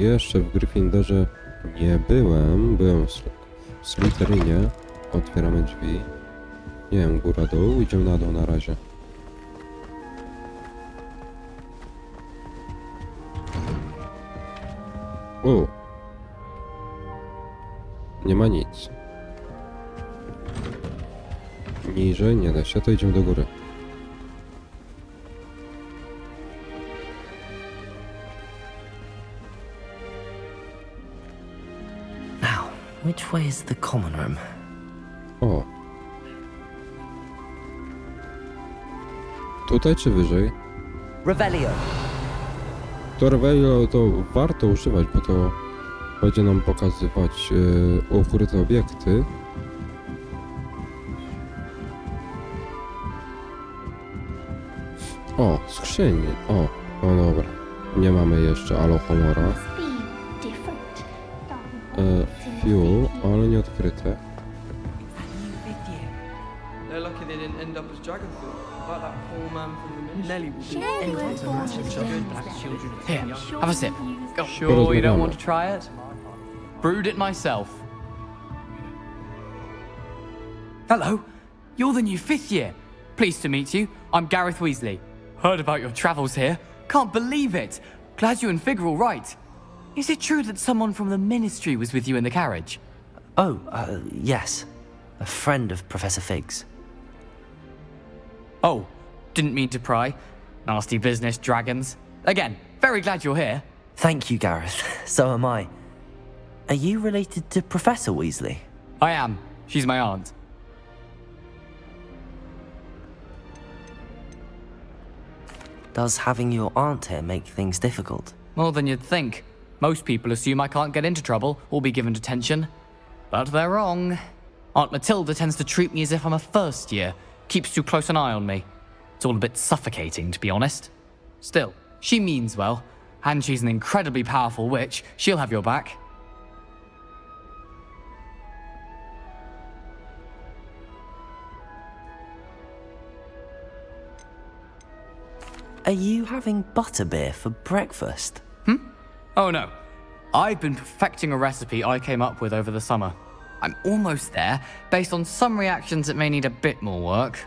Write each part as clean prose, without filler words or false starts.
Jeszcze w Gryffindorze nie byłem. Byłem w Slytherinie. Otwieramy drzwi. Nie wiem, góra, dół. Idziemy na dół na razie. Nie ma nic. Niżej nie da się, to idziemy do góry. Now, which way is the common room? O. Tutaj czy wyżej? Revelio. To Revelio to warto używać, bo to będzie nam pokazywać ukryte obiekty. O, skrzyni. O, dobra. Nie mamy jeszcze alohomora. Fuel, ale nie odkryte. They're lucky they didn't end up as dragon food, like that poor man from the ministry. Nelly will be anything to ration good black children. Here, have a sip. Teraz Sure you don't badamy. want to try it? Brewed it myself. Hello, you're the new 5th year. Pleased to meet you. I'm Gareth Weasley. Heard about your travels here. Can't believe it. Glad you and Fig are all right. Is it true that someone from the Ministry was with you in the carriage? Oh, yes. A friend of Professor Fig's. Oh, didn't mean to pry. Nasty business, dragons. Again, very glad you're here. Thank you, Gareth. So am I. Are you related to Professor Weasley? I am. She's my aunt. Does having your aunt here make things difficult? More than you'd think. Most people assume I can't get into trouble or be given detention. But they're wrong. Aunt Matilda tends to treat me as if I'm a first year. Keeps too close an eye on me. It's all a bit suffocating, to be honest. Still, she means well. And she's an incredibly powerful witch. She'll have your back. Are you having butterbeer for breakfast? Oh no. I've been perfecting a recipe I came up with over the summer. I'm almost there, based on some reactions that may need a bit more work.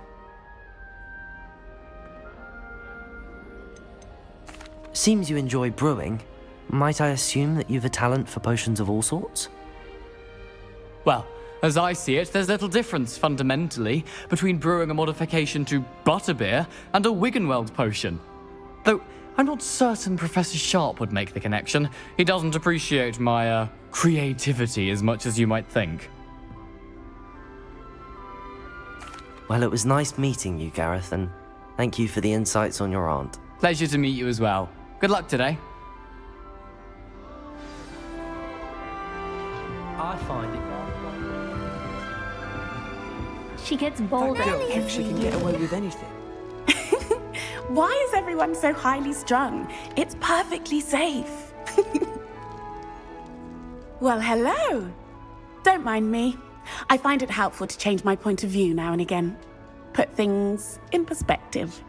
Seems you enjoy brewing. Might I assume that you've a talent for potions of all sorts? Well, as I see it, there's little difference, fundamentally, between brewing a modification to butterbeer and a Wiggenweld potion. Though, I'm not certain Professor Sharp would make the connection. He doesn't appreciate my, creativity as much as you might think. Well, it was nice meeting you, Gareth, and thank you for the insights on your aunt. Pleasure to meet you as well. Good luck today. I find it She gets bolder if she can every get year. away with anything. Why is everyone so highly strung? It's perfectly safe. Well, hello. Don't mind me. I find it helpful to change my point of view now and again. Put things in perspective.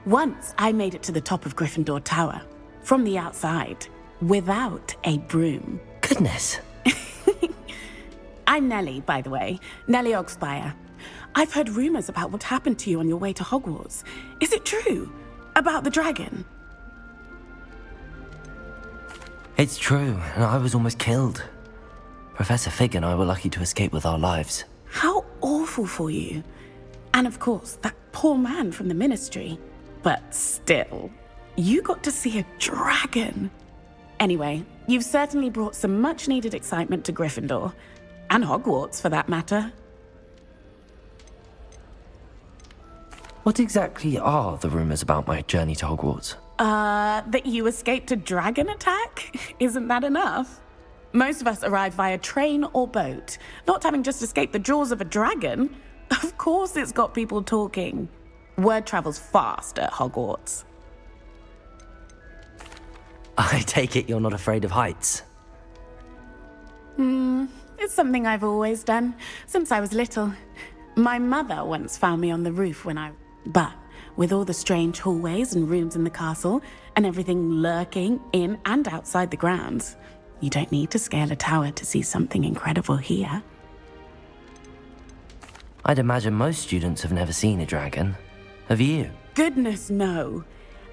Once I made it to the top of Gryffindor Tower, from the outside, without a broom. Goodness. I'm Nellie, by the way. Nellie Ogspire. I've heard rumors about what happened to you on your way to Hogwarts. Is it true? About the dragon? It's true, and I was almost killed. Professor Fig and I were lucky to escape with our lives. How awful for you. And of course, that poor man from the Ministry. But still, you got to see a dragon. Anyway, you've certainly brought some much-needed excitement to Gryffindor. And Hogwarts, for that matter. What exactly are the rumors about my journey to Hogwarts? That you escaped a dragon attack? Isn't that enough? Most of us arrive via train or boat, not having just escaped the jaws of a dragon. Of course it's got people talking. Word travels fast at Hogwarts. I take it you're not afraid of heights. It's something I've always done, since I was little. My mother once found me on the roof But with all the strange hallways and rooms in the castle, and everything lurking in and outside the grounds. You don't need to scale a tower to see something incredible here. I'd imagine most students have never seen a dragon. Have you? Goodness, no.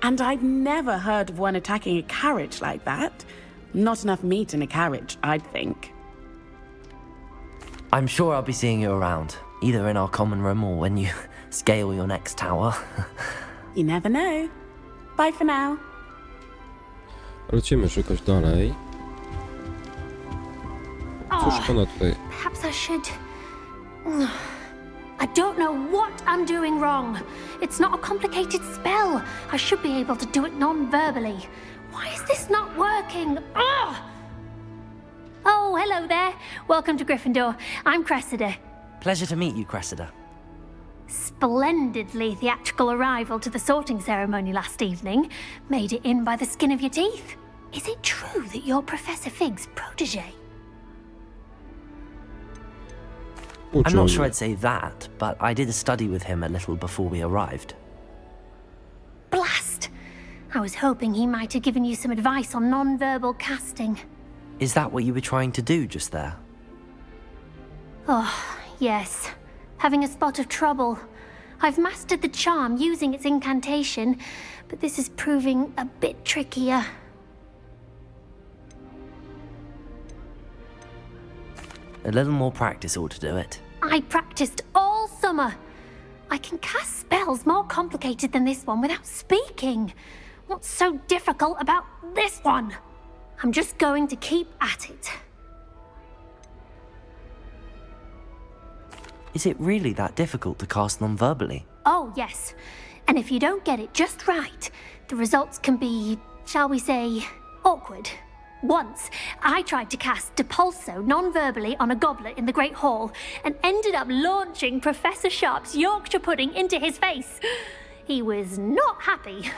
And I've never heard of one attacking a carriage like that. Not enough meat in a carriage, I'd think. I'm sure I'll be seeing you around, either in our common room or when you scale your next tower. You never know. Bye for now. Lecimy szukać dalej. Cóż ona tutaj... Perhaps I should... I don't know what I'm doing wrong. It's not a complicated spell. I should be able to do it non-verbally. Why is this not working? Ugh! Oh, hello there. Welcome to Gryffindor. I'm Cressida. Pleasure to meet you, Cressida. Splendidly theatrical arrival to the sorting ceremony last evening. Made it in by the skin of your teeth. Is it true that you're Professor Fig's protege? I'm not sure I'd say that, but I did study with him a little before we arrived. Blast! I was hoping he might have given you some advice on non-verbal casting. Is that what you were trying to do just there? Oh, yes. Having a spot of trouble. I've mastered the charm using its incantation, but this is proving a bit trickier. A little more practice ought to do it. I practiced all summer. I can cast spells more complicated than this one without speaking. What's so difficult about this one? I'm just going to keep at it. Is it really that difficult to cast non-verbally? Oh, yes. And if you don't get it just right, the results can be, shall we say, awkward. Once, I tried to cast Depulso non-verbally on a goblet in the Great Hall and ended up launching Professor Sharp's Yorkshire pudding into his face. He was not happy.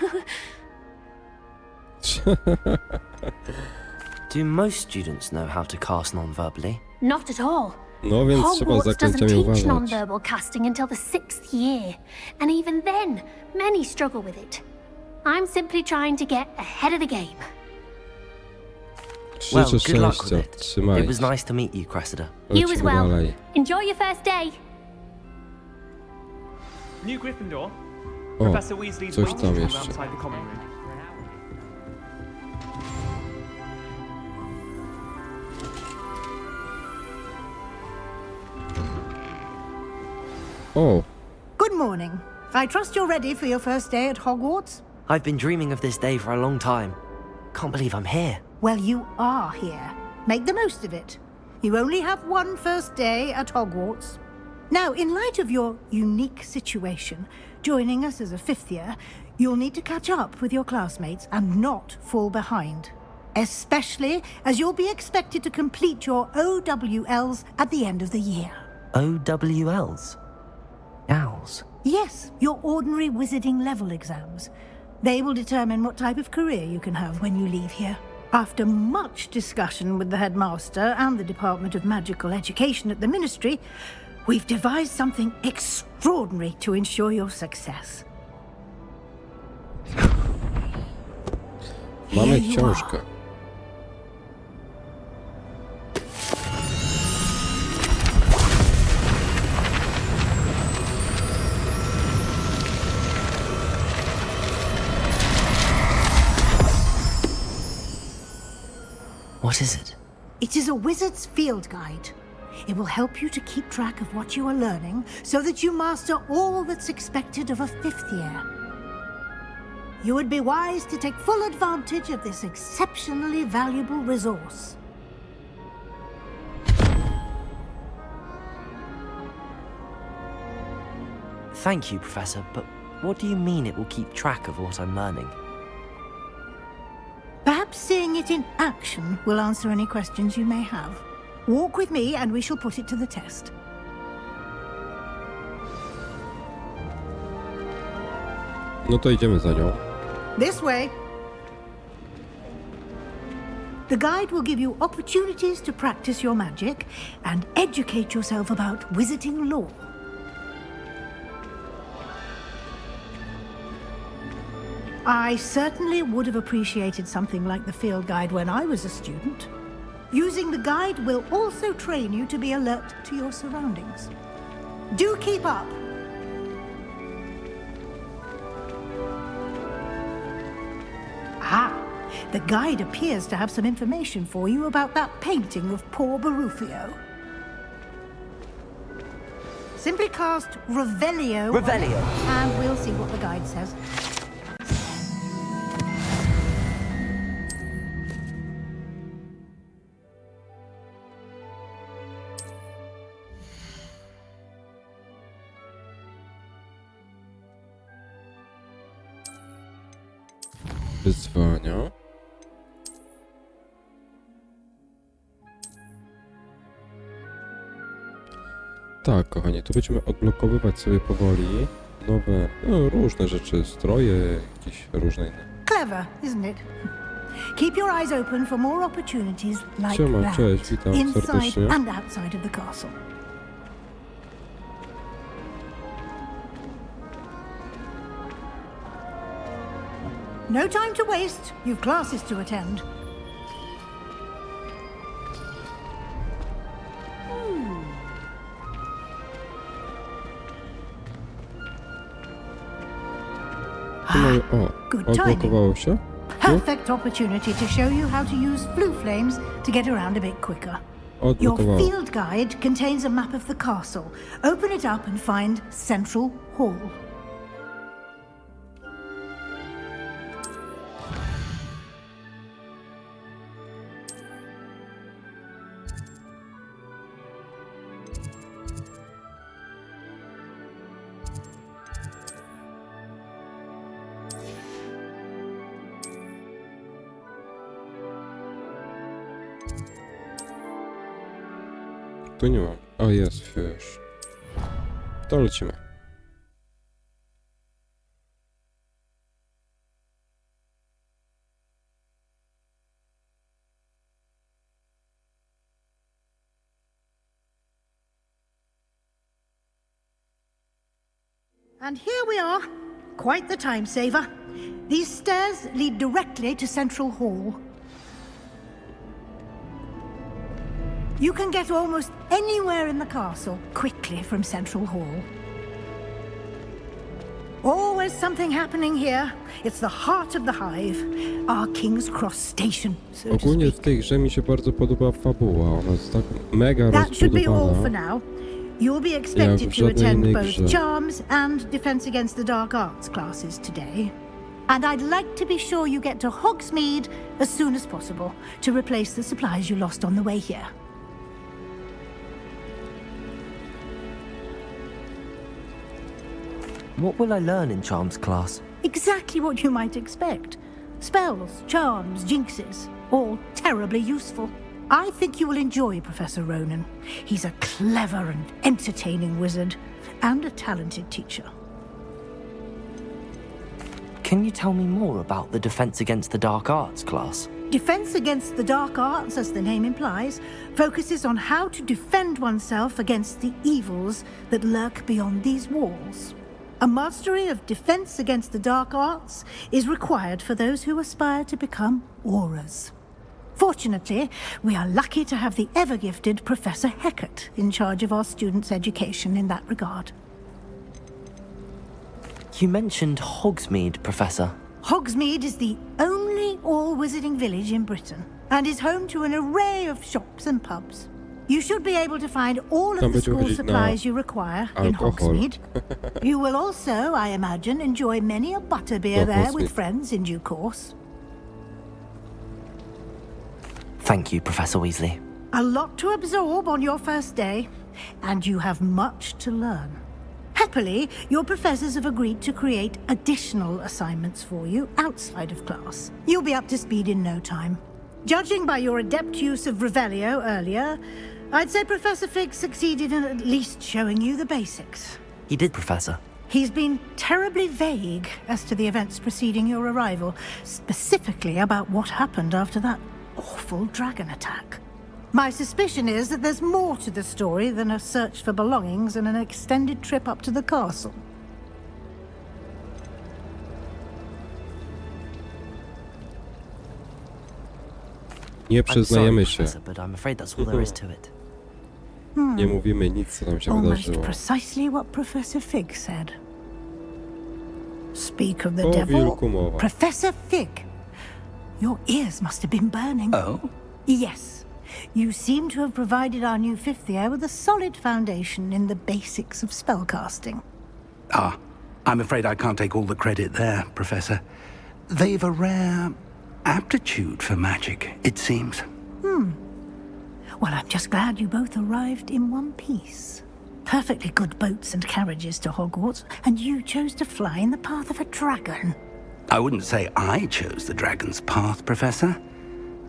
Do most students know how to cast non-verbally? Not at all. No więc trzeba Hogwarts doesn't zaklęciami teach uważać. non-verbal casting until the 6th year. And even then, many struggle with it. I'm simply trying to get ahead of the game. Well, Życzę good luck with szczęścia. it. Trzymaj It was się. nice to meet you, Cressida. You as Lecimy well. dalej. Enjoy your first day. New Gryffindor. O, Professor Weasley's coś waiting tam room jeszcze. outside the common room. O, Good morning. I trust you're ready for your first day at Hogwarts? I've been dreaming of this day for a long time. Can't believe I'm here. Well, you are here. Make the most of it. You only have one first day at Hogwarts. Now, in light of your unique situation, joining us as a fifth year, you'll need to catch up with your classmates and not fall behind. Especially as you'll be expected to complete your OWLs at the end of the year. OWLs? Owls? Yes, your ordinary wizarding level exams. They will determine what type of career you can have when you leave here. After much discussion with the headmaster and the Department of Magical Education at the Ministry, we've devised something extraordinary to ensure your success. mamy Here you książkę. are. What is it? It is a wizard's field guide. It will help you to keep track of what you are learning so that you master all that's expected of a fifth year. You would be wise to take full advantage of this exceptionally valuable resource. Thank you, Professor, but what do you mean it will keep track of what I'm learning? Perhaps seeing it in action will answer any questions you may have. Walk with me and we shall put it to the test. No to idziemy za nią. This way. The guide will give you opportunities to practice your magic and educate yourself about wizarding lore. I certainly would have appreciated something like the field guide when I was a student. Using the guide will also train you to be alert to your surroundings. Do keep up! Ah, the guide appears to have some information for you about that painting of poor Barufio. Simply cast Revelio. Revelio. And we'll see what the guide says. Wyzwania. Tak, kochanie, tu będziemy odblokowywać sobie powoli nowe, no, różne rzeczy, stroje, jakieś różne inne. Clever, isn't it? Keep your eyes open for more opportunities like Siema, that, cześć, witam inside serdecznie. and outside of the castle. No time to waste. You've classes to attend. Tu mamy, Good odblokowało się. Tu Perfect opportunity to show you how to use flue flames to get around a bit quicker. Your odblokowało. field guide contains a map of the castle. Open it up and find Central Hall. Tu nie mam. O, jest już. To lecimy. And here we are. Quite the time saver. These stairs lead directly to Central Hall. You can get almost anywhere in the castle quickly from Central Hall. Always something happening here. It's the heart of the hive. Our King's Cross station, so to Ogólnie w speak. tej grze mi się bardzo podoba fabuła. Ona jest tak mega That should be all for rozbudowana. now. You'll be expected w to żadnej attend innej both grze. Charms and Defense Against the Dark Arts classes today. And I'd like to be sure you get to Hogsmeade as soon as possible to replace the supplies you lost on the way here. What will I learn in Charms class? Exactly what you might expect. Spells, charms, jinxes, all terribly useful. I think you will enjoy Professor Ronan. He's a clever and entertaining wizard, and a talented teacher. Can you tell me more about the Defense Against the Dark Arts class? Defense Against the Dark Arts, as the name implies, focuses on how to defend oneself against the evils that lurk beyond these walls. A mastery of Defense Against the Dark Arts is required for those who aspire to become auras. Fortunately, we are lucky to have the ever-gifted Professor Hecat in charge of our students' education in that regard. You mentioned Hogsmeade, Professor. Hogsmeade is the only all-wizarding village in Britain and is home to an array of shops and pubs. You should be able to find all Tam of the będziemy school chodzić na supplies you require in alkohol. Hogsmeade. You will also, I imagine, enjoy many a butterbeer Do there with Hogsmeade. friends in due course. Thank you, Professor Weasley. A lot to absorb on your first day, and you have much to learn. Happily, your professors have agreed to create additional assignments for you outside of class. You'll be up to speed in no time. Judging by your adept use of Revelio earlier, I'd say Professor Fig succeeded in at least showing you the basics. He did, Professor. He's been terribly vague as to the events preceding your arrival, specifically about what happened after that awful dragon attack. My suspicion is that there's more to the story than a search for belongings and an extended trip up to the castle. Nie I'm sorry, przyznajemy się. Professor, but I'm afraid that's all there is to it. Nie mówimy nic, co tam się Almost wydarzyło. precisely what Professor Fig said. Speak of the O devil. wilku mowa. Professor Fig, your ears must have been burning. Oh? Yes. You seem to have provided our new fifth year with a solid foundation in the basics of spellcasting. Ah, I'm afraid I can't take all the credit there, Professor. They've a rare aptitude for magic, it seems. Well, I'm just glad you both arrived in one piece. Perfectly good boats and carriages to Hogwarts, and you chose to fly in the path of a dragon. I wouldn't say I chose the dragon's path, Professor.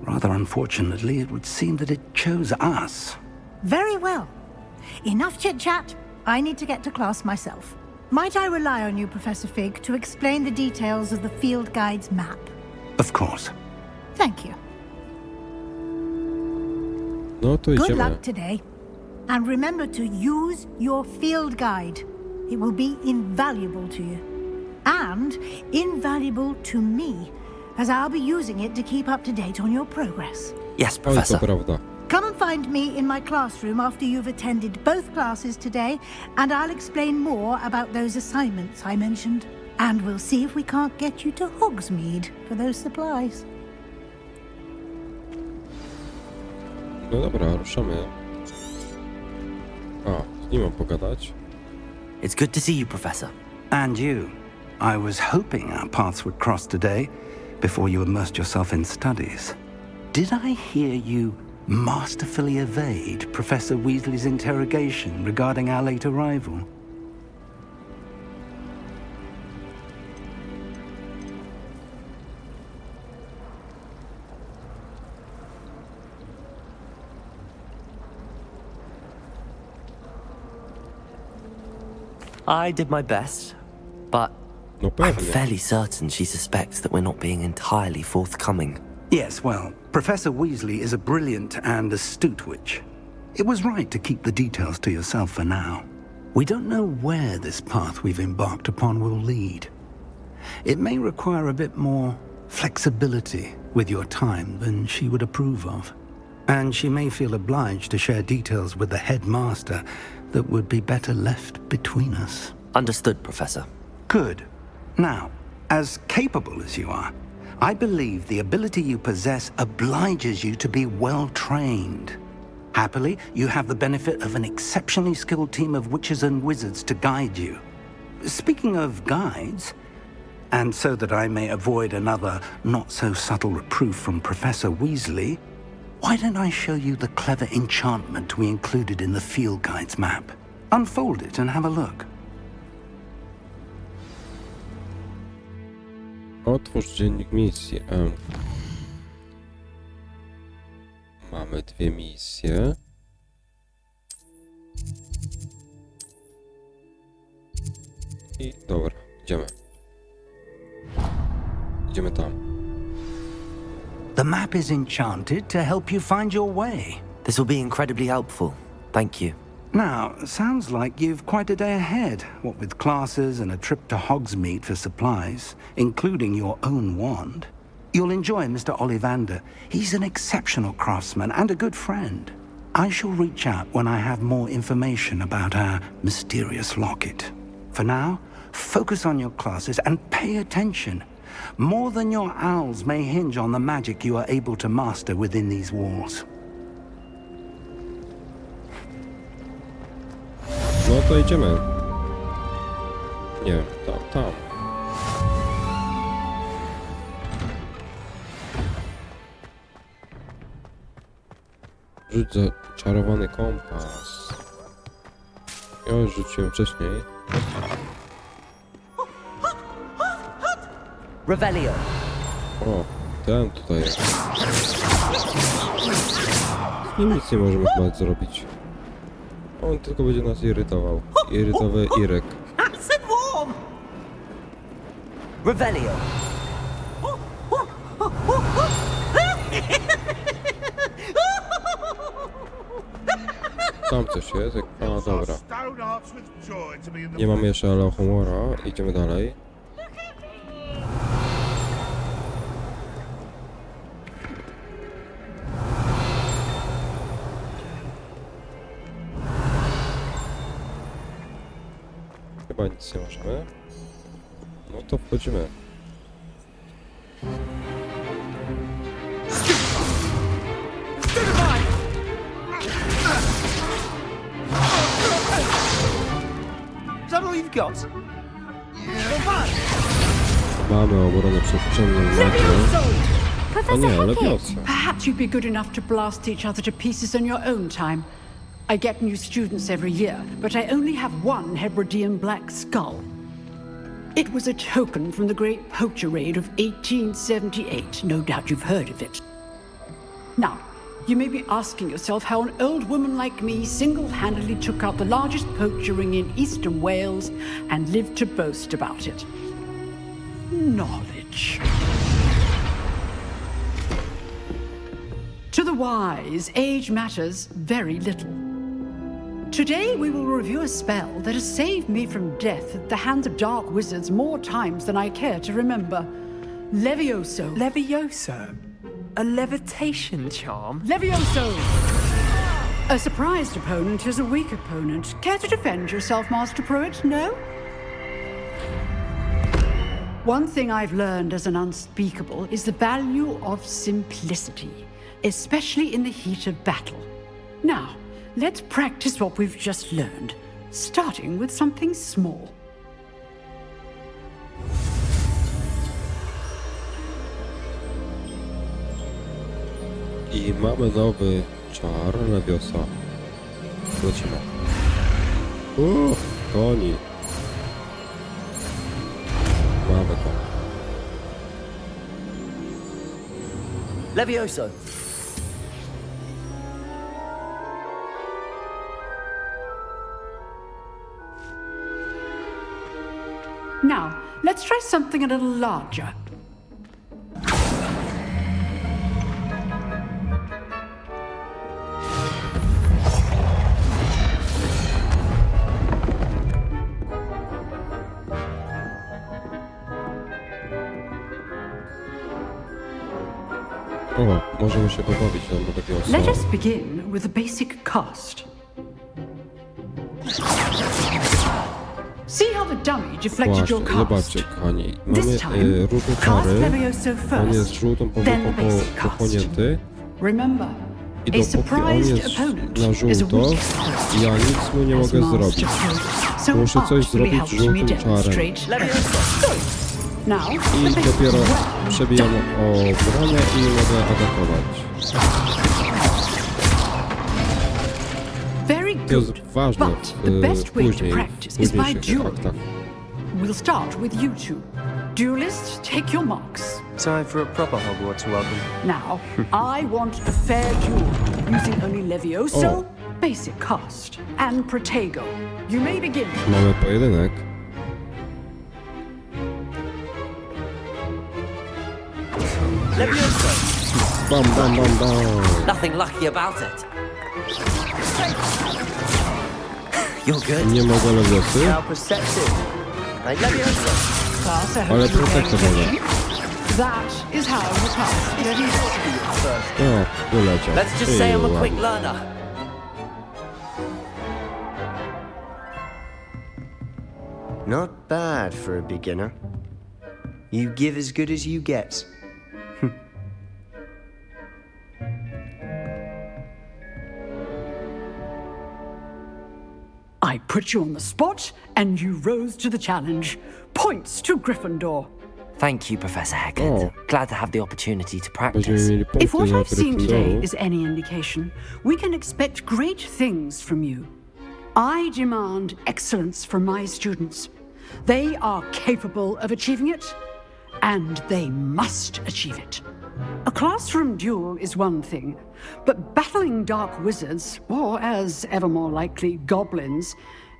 Rather unfortunately, it would seem that it chose us. Very well. Enough chit-chat. I need to get to class myself. Might I rely on you, Professor Fig, to explain the details of the field guide's map? Of course. Thank you. No to Good idziemy. luck today. And remember to use your field guide. It will be invaluable to you. And invaluable to me, as I'll be using it to keep up to date on your progress. Yes, Oj, to Professor. prawda. Come and find me in my classroom after you've attended both classes today, and I'll explain more about those assignments I mentioned. And we'll see if we can't get you to Hogsmeade for those supplies. No dobra, ruszamy. A, z nim mam pogadać. It's good to see you, Professor. And you. I was hoping our paths would cross today, before you immersed yourself in studies. Did I hear you masterfully evade Professor Weasley's interrogation regarding our late arrival? I did my best, but No I'm pewnie. fairly certain she suspects that we're not being entirely forthcoming. Yes, well, Professor Weasley is a brilliant and astute witch. It was right to keep the details to yourself for now. We don't know where this path we've embarked upon will lead. It may require a bit more flexibility with your time than she would approve of. And she may feel obliged to share details with the headmaster that would be better left between us. Understood, Professor. Good. Now, as capable as you are, I believe the ability you possess obliges you to be well trained. Happily, you have the benefit of an exceptionally skilled team of witches and wizards to guide you. Speaking of guides, and so that I may avoid another not-so-subtle reproof from Professor Weasley, why don't I show you the clever enchantment we included in the field guide's map? Unfold it and have a look. Otwórz dziennik misji. Mamy dwie misje. I dobra, idziemy. Idziemy tam. The map is enchanted to help you find your way. This will be incredibly helpful. Thank you. Now, sounds like you've quite a day ahead, what with classes and a trip to Hogsmeade for supplies, including your own wand. You'll enjoy Mr. Ollivander. He's an exceptional craftsman and a good friend. I shall reach out when I have more information about our mysterious locket. For now, focus on your classes and pay attention. More than your owls may hinge on the magic you are able to master within these walls. No to idziemy. Nie, tam. Rzuć zaczarowany kompas. Ja już rzuciłem wcześniej. Revelio. O, ten tutaj jest. Z nim nic nie możemy chyba zrobić. On tylko będzie nas irytował. Irytowy Irek. Revelio. Tam coś jest. A, dobra. Nie mamy jeszcze Alohomora. Idziemy dalej. chyba nic nie możemy. No to wchodzimy. Is that all you've got? Mamy obronę przed ciemną magią. O Professor nie, Hackett! Leviosa. Perhaps you'd be good enough to blast each other to pieces in your own time. I get new students every year, but I only have one Hebridean black skull. It was a token from the great poacher raid of 1878. No doubt you've heard of it. Now, you may be asking yourself how an old woman like me single-handedly took out the largest poacher ring in eastern Wales and lived to boast about it. Knowledge. To the wise, age matters very little. Today we will review a spell that has saved me from death at the hands of dark wizards more times than I care to remember. Levioso. Levioso? A levitation charm? Levioso! A surprised opponent is a weak opponent. Care to defend yourself, Master Pruitt? No? One thing I've learned as an unspeakable is the value of simplicity, especially in the heat of battle. Now, let's practice what we've just learned, starting with something small. I mamy nowy czar Leviosa. Lecimy. Koni. Mamy to. Levioso! Now, let's try something a little larger. O, możemy się pobawić na Leviosa. Let us begin with the basic cast. See how the dummy deflected your Właśnie, cast? zobaczcie kochani. Mamy This time, różne cast czary. Levioso On jest first, żółtą then the basic cast. poponięty. Remember, I a dopóki on surprised jest opponent na is a żółto, weak ja nic mu nie as mogę Master zrobić. Pruitt. So Muszę coś artfully zrobić helps me żółtym czarem. demonstrate. Now, I the dopiero basic well przebijam done. obronę i mogę atakować. Very To jest good. ważne But the best way to później, practice w is by późniejszych dueling. aktach. We'll start with you two. Duelists, take your marks. Time for a proper Hogwarts welcome. Now, I want a fair duel, using only Levioso, Oh. basic cast, and Protego. You may begin. Mamy pojedynek. Levioso! Bam, bam, bam, bam. Nothing lucky about it. You're good. Nie mogę Leviosy, How perceptive. Like Levioso! Class, I hope ale you're paying protektor mogę. attention. That is how you cast Levioso. O, wyleciał. Let's just say I'm a Ej, quick ładnie. learner. Not bad for a beginner. You give as good as you get. I put you on the spot, and you rose to the challenge. Points to Gryffindor. Thank you, Professor Hackett. Oh. Glad to have the opportunity to Będziemy practice. mieli punkty If what za I've seen today Gryffindoru. is any indication, we can expect great things from you. I demand excellence from my students. They are capable of achieving it, and they must achieve it. A classroom duel is one thing, but battling dark wizards, or as ever more likely, goblins,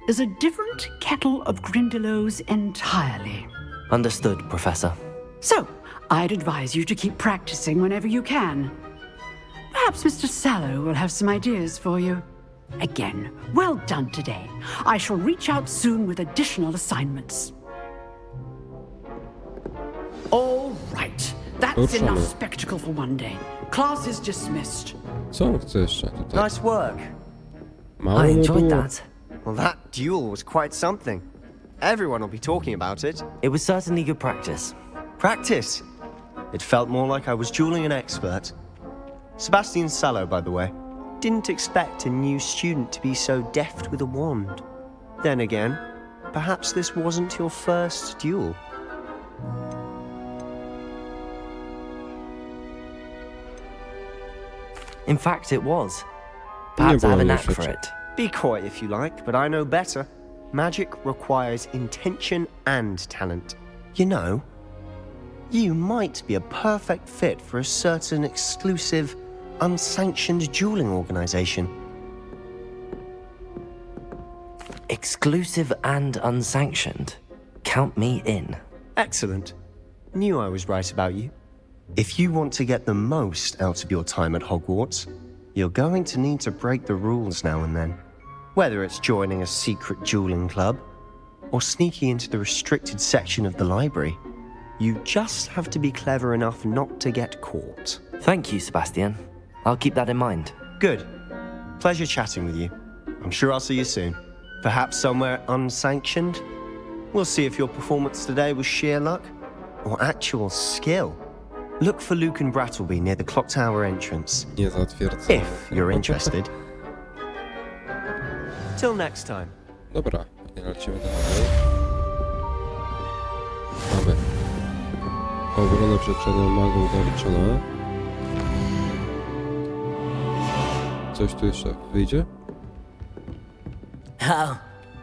is a different kettle of Grindylows entirely. Understood, Professor. So, I'd advise you to keep practicing whenever you can. Perhaps Mr. Sallow will have some ideas for you. Again, well done today. I shall reach out soon with additional assignments. All right. That's Ruszamy. enough spectacle for one day. Class is dismissed. Co on chce jeszcze tutaj? Nice work. Mało I mu enjoyed było. that. Well, that duel was quite something. Everyone will be talking about it. It was certainly good practice. Practice. It felt more like I was dueling an expert. Sebastian Sallow, by the way. Didn't expect a new student to be so deft with a wand. Then again, perhaps this wasn't your first duel. In fact, it was. Perhaps I have a knack for it. Be coy if you like, but I know better. Magic requires intention and talent. You know, you might be a perfect fit for a certain exclusive, unsanctioned dueling organization. Exclusive and unsanctioned. Count me in. Excellent. Knew I was right about you. If you want to get the most out of your time at Hogwarts, you're going to need to break the rules now and then. Whether it's joining a secret dueling club, or sneaking into the restricted section of the library, you just have to be clever enough not to get caught. Thank you, Sebastian. I'll keep that in mind. Good. Pleasure chatting with you. I'm sure I'll see you soon. Perhaps somewhere unsanctioned? We'll see if your performance today was sheer luck, or actual skill. Look for Luke and Brattleby near the clock tower entrance. Nie zatwierdzam. If you're interested. Till next time. Dobra, lecimy dalej. Mamy obronę przed czarną magią zaliczone. Coś tu jeszcze wyjdzie? Oh,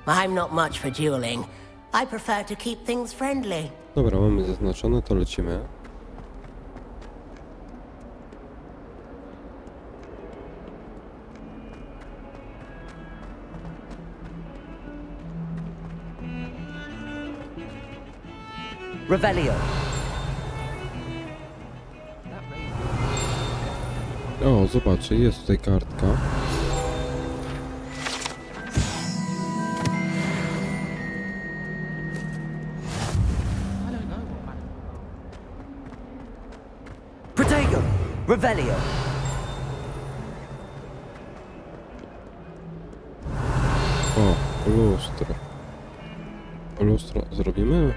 I'm not much for dueling. I prefer to keep things friendly. Dobra, mamy zaznaczone, to lecimy. Revelio. O, zobaczcie, jest tutaj kartka. Protego. Revelio. O, lustro. Lustro zrobimy?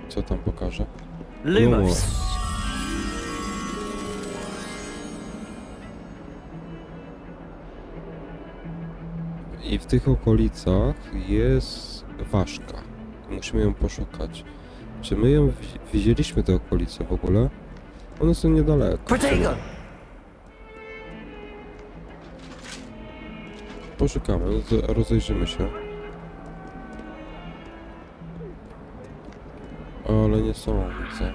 Co tam pokaże? Lumos. I w tych okolicach jest ważka. Musimy ją poszukać. Czy my ją widzieliśmy, te okolice w ogóle? One są niedaleko. Protego. Poszukamy, rozejrzymy się. Ale nie sądzę.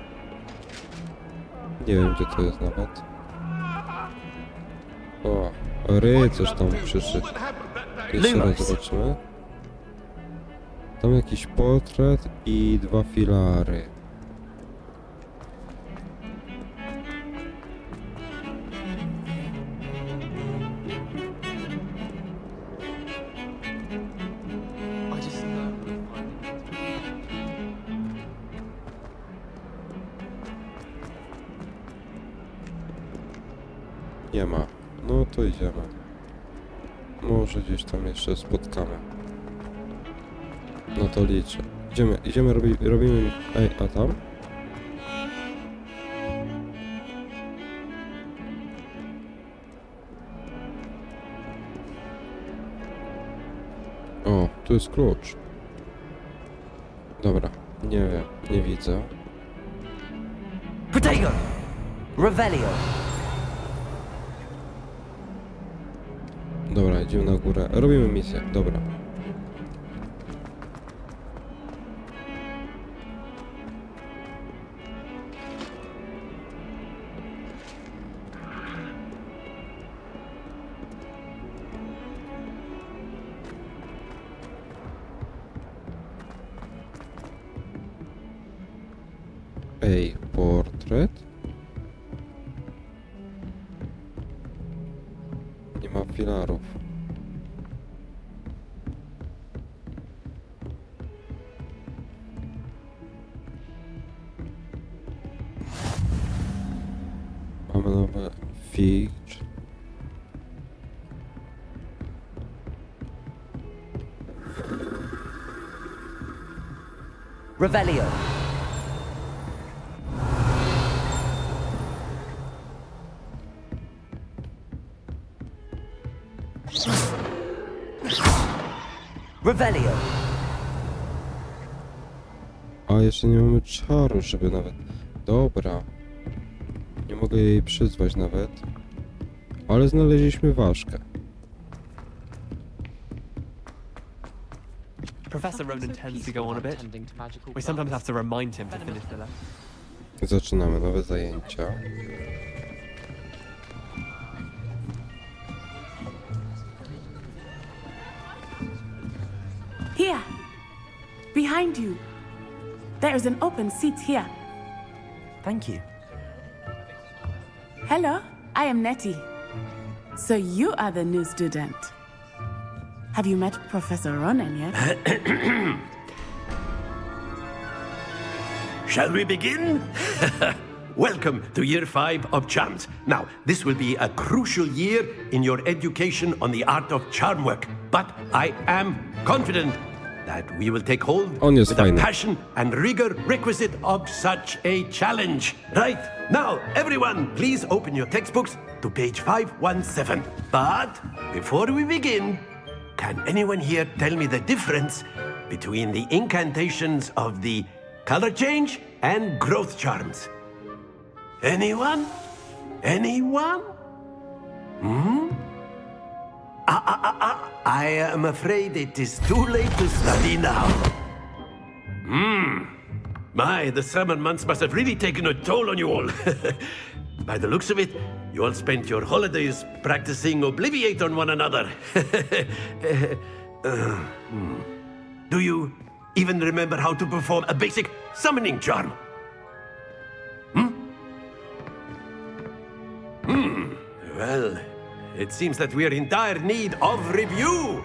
Nie wiem, gdzie to jest nawet. O, rycerz tam przyszedł. Jeszcze raz zobaczymy. Tam jakiś portret i 2 filary. I just know we'll find it. Nie ma. No to idziemy. Może gdzieś tam jeszcze spotkamy. No to liczę. Idziemy, robimy... Ej, a tam? O, tu jest klucz. Dobra, nie wiem, nie widzę. Protego. Revelio. Dobra, idziemy na górę. Robimy misję, dobra. Ej, portret? Nie ma filarów. Mamy nowe feature. Revelio. Revelio. A, jeszcze nie mamy czaru, żeby nawet... Dobra. Nie mogę jej przyzwać nawet. Ale znaleźliśmy ważkę. Professor Ronan tends to go on a bit. We sometimes have to remind him to finish the lesson. Zaczynamy nowe zajęcia. Here. Behind you. There is an open seat here. Thank you. Hello, I am Nettie. So you are the new student. Have you met Professor Ronan yet? Shall we begin? Welcome to Year 5 of Charms. Now, this will be a crucial year in your education on the art of charm work. But I am confident that we will take hold with the passion and rigor requisite of such a challenge. Right, now, everyone, please open your textbooks to page 517. But before we begin, can anyone here tell me the difference between the incantations of the color change and growth charms? Anyone? Anyone? I am afraid it is too late to study now. My, the summer months must have really taken a toll on you all. By the looks of it, you all spent your holidays practicing Obliviate on one another. Do you even remember how to perform a basic summoning charm? Well, it seems that we are in dire need of review.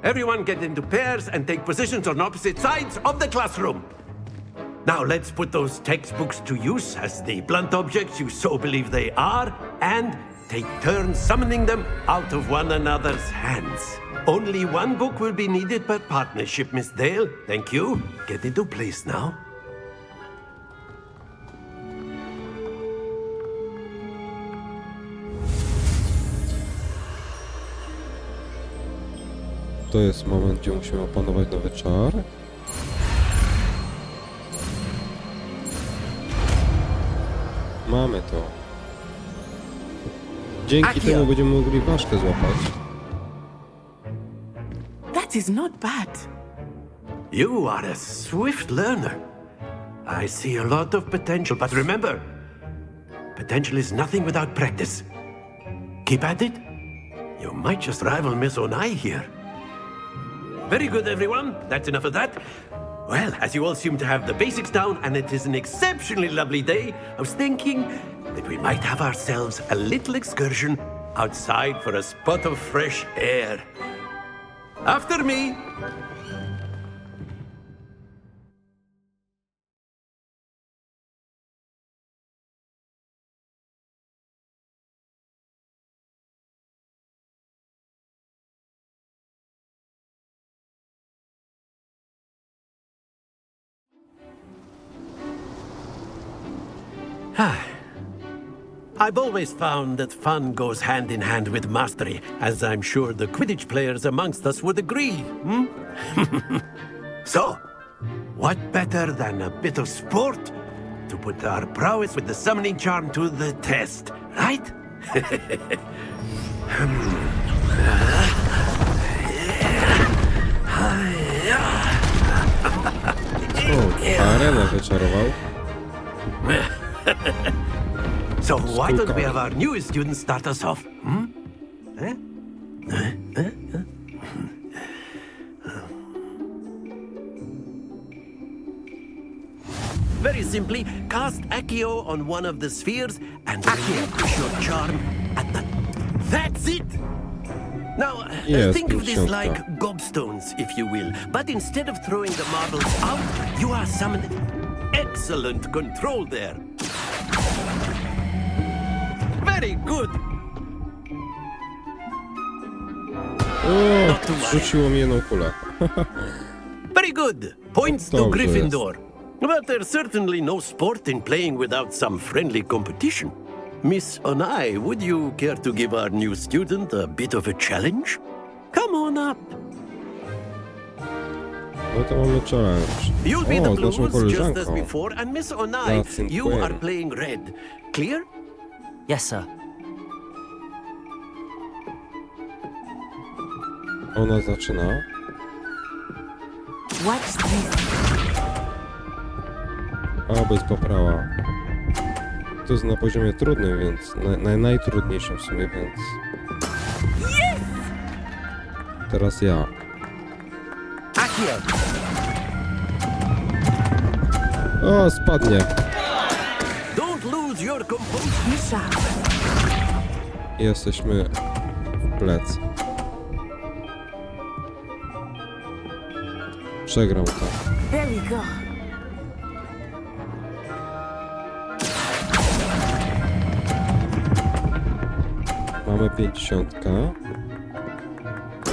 Everyone get into pairs and take positions on opposite sides of the classroom. Now let's put those textbooks to use as the blunt objects you so believe they are, and take turns summoning them out of one another's hands. Only one book will be needed per partnership, Miss Dale. Thank you. Get into place now. To jest moment, gdzie musimy opanować nowy czar. Mamy to. Dzięki temu będziemy mogli ważkę złapać. That is not bad. You are a swift learner. I see a lot of potential, but remember, potential is nothing without practice. Keep at it. You might just rival Miss Onai here. Very good, everyone. That's enough of that. Well, as you all seem to have the basics down, and it is an exceptionally lovely day, I was thinking that we might have ourselves a little excursion outside for a spot of fresh air. After me. I've always found that fun goes hand in hand with mastery, as I'm sure the Quidditch players amongst us would agree. So, what better than a bit of sport to put our prowess with the summoning charm to the test, right? Arena wyczarował. So why don't we have our newest student start us off? Very simply, cast Accio on one of the spheres and relinquish your charm at the... That's it! Now, think of this like gobstones, if you will. But instead of throwing the marbles out, you are summoned... Excellent control there. Very good. O, rzuciło mi jedną kulę. Very good. Points to Gryffindor. But there's certainly no sport in playing without some friendly competition. Miss Onai, would you care to give our new student a bit of a challenge? Come on up. No to mamy challenge. You'll be the O, z naszą blues just as koleżanką. before, and Miss Onai, That's in you Queen. are playing red. Clear? Yes, sir. Ona zaczyna. Watch this. O, bez poprawa. To jest na poziomie trudnym, więc najtrudniejszym w sumie, więc... Teraz ja. O, spadnie. Don't lose your composure. Jesteśmy w plec. Przegram to. There we go. Mamy 50.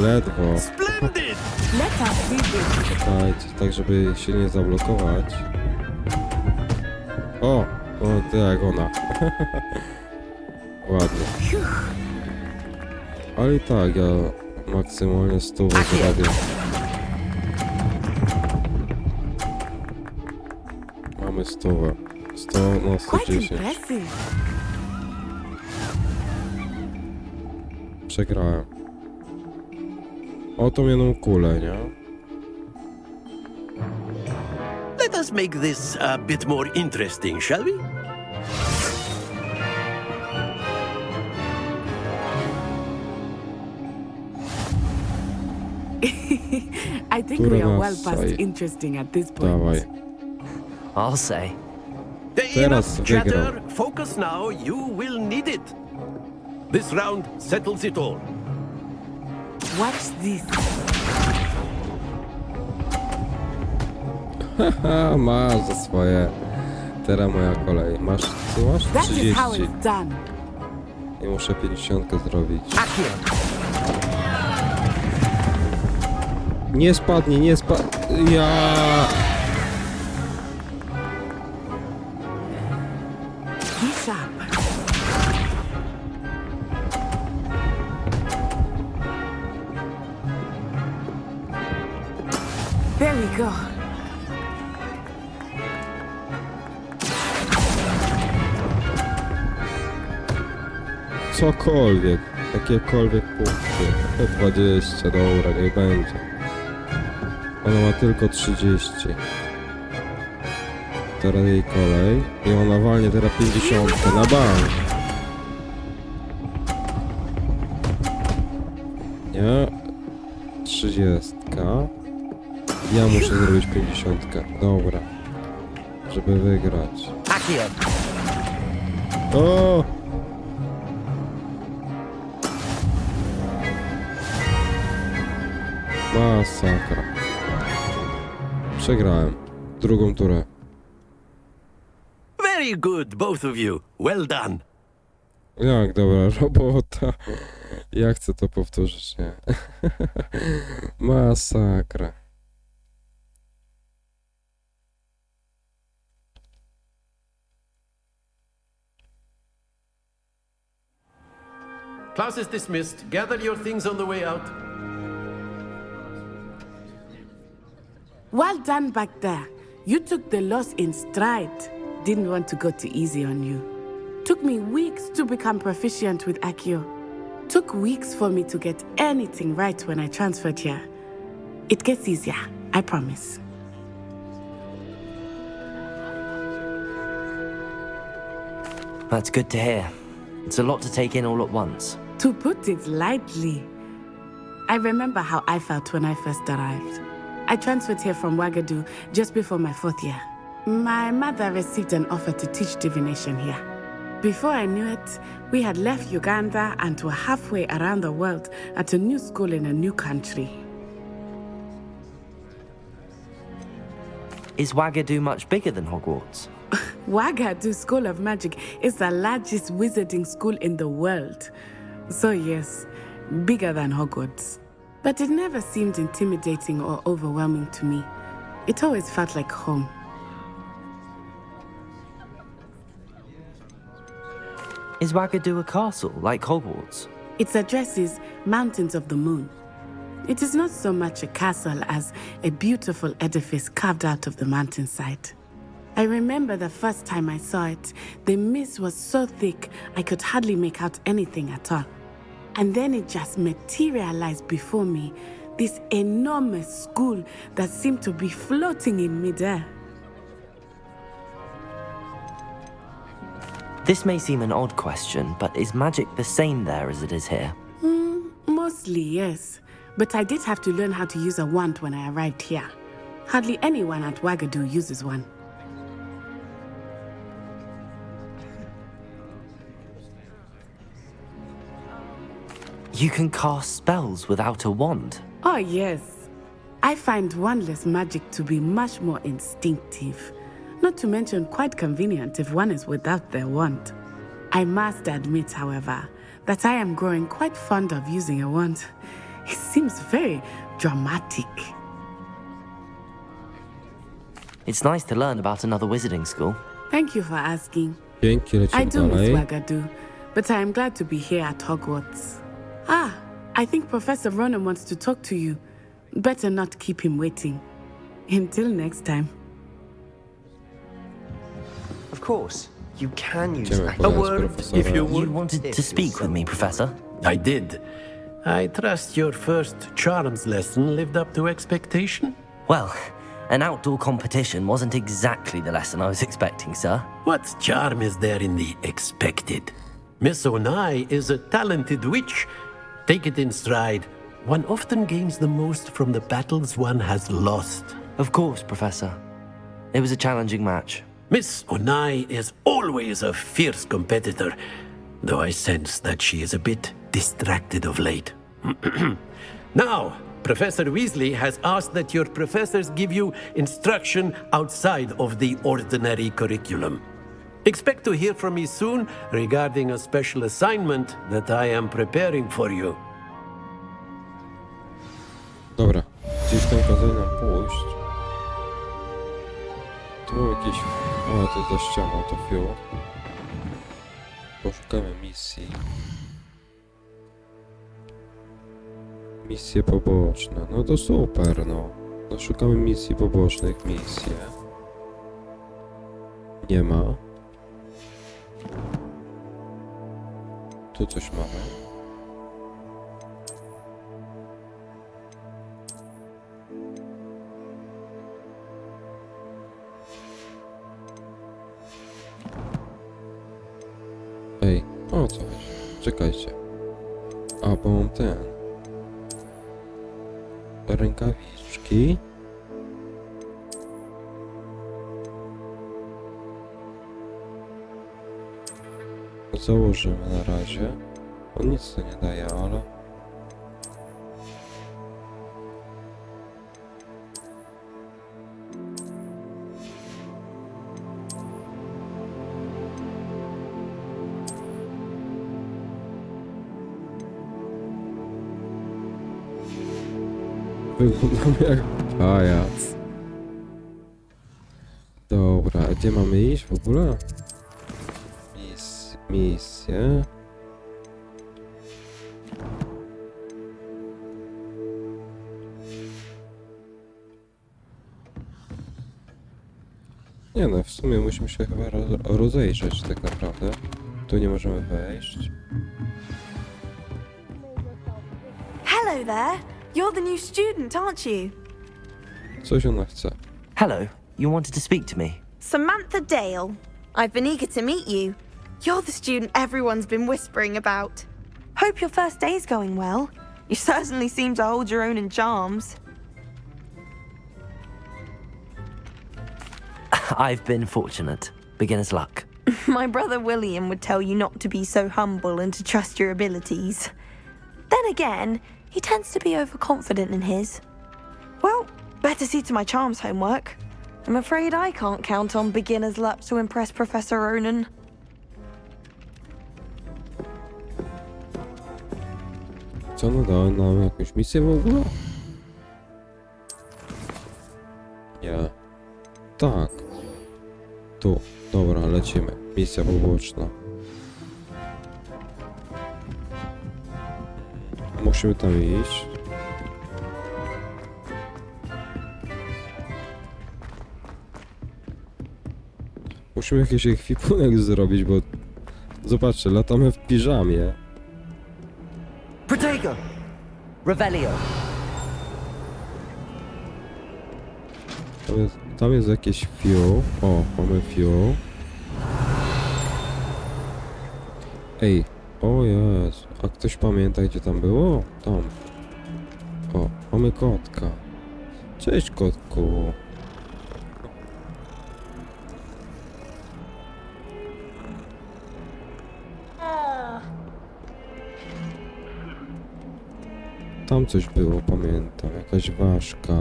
Ledwo. Splendid! Let us see this. Czekajcie, tak żeby się nie zablokować. O, to jak ona. Ładnie. Ale i tak, ja maksymalnie 100 zrobię. Mamy 100. 100 na Quite 110. impressive. Przegrałem. Oto jedną kulę, nie? Let us make this a bit more interesting, shall we? I think we are well Teraz past saj. interesting at this Dawaj. point. I'll say. Teraz Enough chatter. wygrał. Focus now. You will need it. This round settles it all. Watch this. Haha, masz za swoje. Teraz moja kolej. Masz, co masz? That is how 30. it's done. I muszę 50 zrobić. Nie spadnie, nie spadnie. Ja. Be sharp. There we go. Cokolwiek. Jakiekolwiek punkty. 20, dobra, niech będzie. Ona ma tylko 30. Teraz jej kolej. I ona walnie teraz 50 na bank. Nie. 30. Ja muszę zrobić 50. Dobra. Żeby wygrać. O! Masakra. Przegrałem. Drugą turę. Very good, both of you. Well done. Jak dobra robota. Ja chcę to powtórzyć, nie? Masakra. Class is dismissed. Gather your things on the way out. Well done back there. You took the loss in stride. Didn't want to go too easy on you. Took me weeks to become proficient with Accio. Took weeks for me to get anything right when I transferred here. It gets easier, I promise. That's good to hear. It's a lot to take in all at once. To put it lightly, I remember how I felt when I first arrived. I transferred here from Ouagadougou just before my 4th year. My mother received an offer to teach divination here. Before I knew it, we had left Uganda and were halfway around the world at a new school in a new country. Is Ouagadougou much bigger than Hogwarts? Ouagadougou School of Magic is the largest wizarding school in the world. So yes, bigger than Hogwarts. But it never seemed intimidating or overwhelming to me. It always felt like home. Is Wagadu a castle, like Hogwarts? Its address is Mountains of the Moon. It is not so much a castle as a beautiful edifice carved out of the mountainside. I remember the first time I saw it, the mist was so thick I could hardly make out anything at all. And then it just materialized before me, this enormous school that seemed to be floating in midair. This may seem an odd question, but is magic the same there as it is here? Mostly, yes. But I did have to learn how to use a wand when I arrived here. Hardly anyone at Wagadu uses one. You can cast spells without a wand? Oh, yes. I find wandless magic to be much more instinctive. Not to mention quite convenient if one is without their wand. I must admit, however, that I am growing quite fond of using a wand. It seems very dramatic. It's nice to learn about another wizarding school. Thank you for asking. Dzięki, I lecimy do miss dalej. Wagadu, but I am glad to be here at Hogwarts. Ah, I think Professor Ronan wants to talk to you. Better not keep him waiting. Until next time. Of course, you can use Idziemy magic. A pogadać z word, profesorem. if you would. You wanted to speak with me, Professor? I did. I trust your first charms lesson lived up to expectation? Well, an outdoor competition wasn't exactly the lesson I was expecting, sir. What charm is there in the expected? Miss Onai is a talented witch. Take it in stride. One often gains the most from the battles one has lost. Of course, Professor. It was a challenging match. Miss Onai is always a fierce competitor, though I sense that she is a bit distracted of late. Now, Professor Weasley has asked that your professors give you instruction outside of the ordinary curriculum. Expect to hear from me soon regarding a special assignment that I am preparing for you. Dobra, gdzieś tam kazali nam pójść. Tu mam jakieś... O, to za ścianą, to fiu. Poszukamy misji. Misje poboczne, no to super, no. No szukamy misji pobocznych, misje. Nie ma. Tu coś mamy. Ej, o co chodzi? Czekajcie. A, bo mam ten. Rękawiczki. Założymy na razie. On nic to nie daje, ale... Wyglądam jak pajac. Dobra, a gdzie mamy iść w ogóle? Misję. Nie no, w sumie musimy się chyba rozejrzeć tak naprawdę. Tu nie możemy wejść. Hello there. You're the new student, aren't you? Coś ona chce. Hello, you wanted to speak to me? Samantha Dale. I've been eager to meet you. You're the student everyone's been whispering about. Hope your first day's going well. You certainly seem to hold your own in charms. I've been fortunate. Beginner's luck. My brother William would tell you not to be so humble and to trust your abilities. Then again, he tends to be overconfident in his. Well, better see to my charms homework. I'm afraid I can't count on beginner's luck to impress Professor Ronan. Co ona dała nam jakąś misję w ogóle? Nie. Tak. Tu. Dobra, lecimy. Misja poboczna. Musimy tam iść. Musimy jakiś ekwipunek zrobić, bo zobaczcie, latamy w piżamie. Protego! Revelio! Tam jest jakiś fuel. O, mamy fuel. Ej, o jest. A ktoś pamięta, gdzie tam było? Tam. O, mamy kotka. Cześć, kotku. Tam coś było, pamiętam. Jakaś ważka.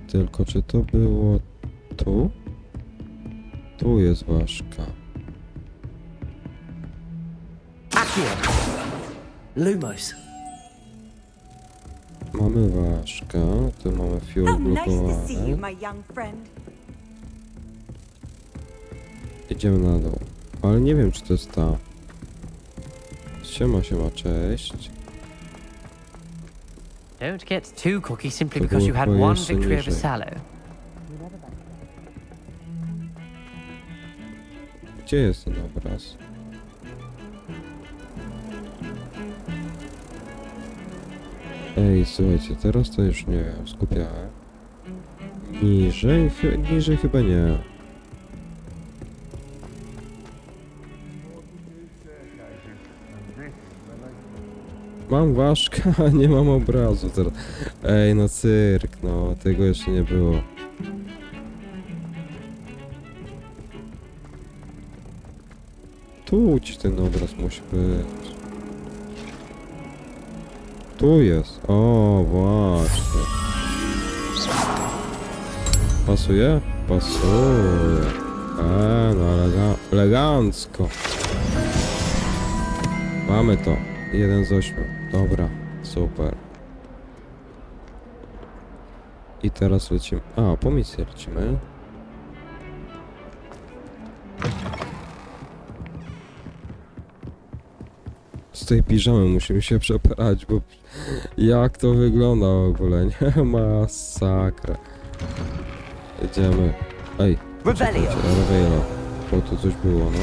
Tylko czy to było tu? Tu jest ważka. Accio! Lumos! Mamy ważkę. Tu mamy fuel blokowane. Idziemy na dół. Ale nie wiem, czy to jest ta. Siema, cześć. Don't get too cocky simply To because you było had one jeszcze victory over niżej. Sallow. Gdzie jest ten obraz? Ej, słuchajcie, teraz to już nie wiem, skupiałem. Niżej chyba nie. Mam ważkę, a nie mam obrazu teraz. Ej, no cyrk, no, tego jeszcze nie było. Tu ci ten obraz musi być. Tu jest. O, właśnie. Pasuje? Pasuje. No elegancko. Mamy to. 1 z 8. Dobra, super. I teraz lecimy. A, po misję lecimy. Z tej piżamy musimy się przeprać, bo jak to wygląda w ogóle, nie? Masakra. Jedziemy. Ej, Revelio! Revelio. Bo tu coś było, no.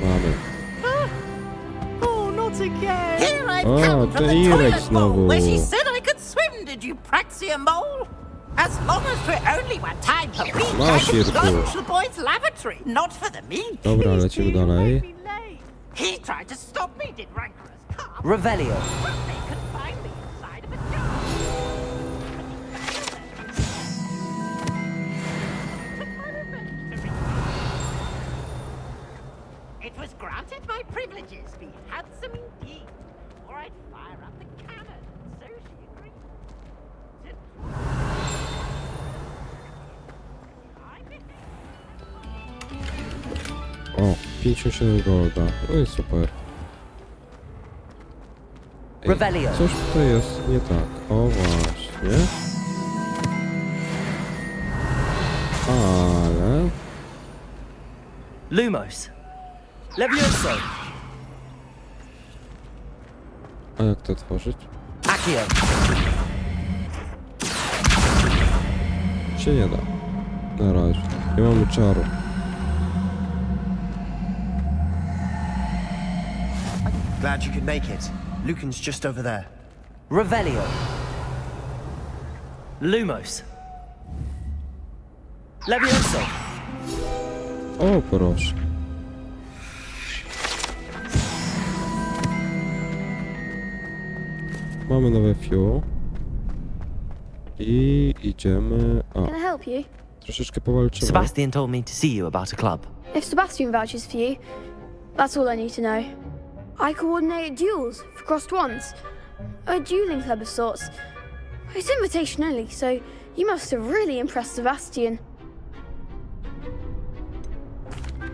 Mamy. Oh, not again! Here I've Oh, come from to the Irek toilet bowl znowu. where she said I could swim, did you praxia mole? As long as we're only one time per week, Masz, I can Irku. plunge the boys' lavatory, not for the meat. Dobra, lecimy dalej. He tried to stop me, did rancorous calf. Revelio! They confined me inside of a jar. It was granted my privileges, be handsome indeed, or I'd fire up the cannon, so she agreed. O, 57 golda. No i super. Ej, Revelio. coś tutaj jest nie tak. O, właśnie. Ale... Lumos! Levioso! A jak to tworzyć? Accio! Się nie da. Na razie. Nie mamy czaru. Glad you could make it. Lucan's just over there. Revelio! Lumos! Levioso! O, proszę. Mamy nowe fuel. I idziemy... Can I A, help you? troszeczkę powalczymy. Sebastian told me to see you about a club. If Sebastian vouches for you, that's all I need to know. I coordinate duels for crossed wands. A dueling club of sorts. It's invitation only, so you must have really impressed Sebastian.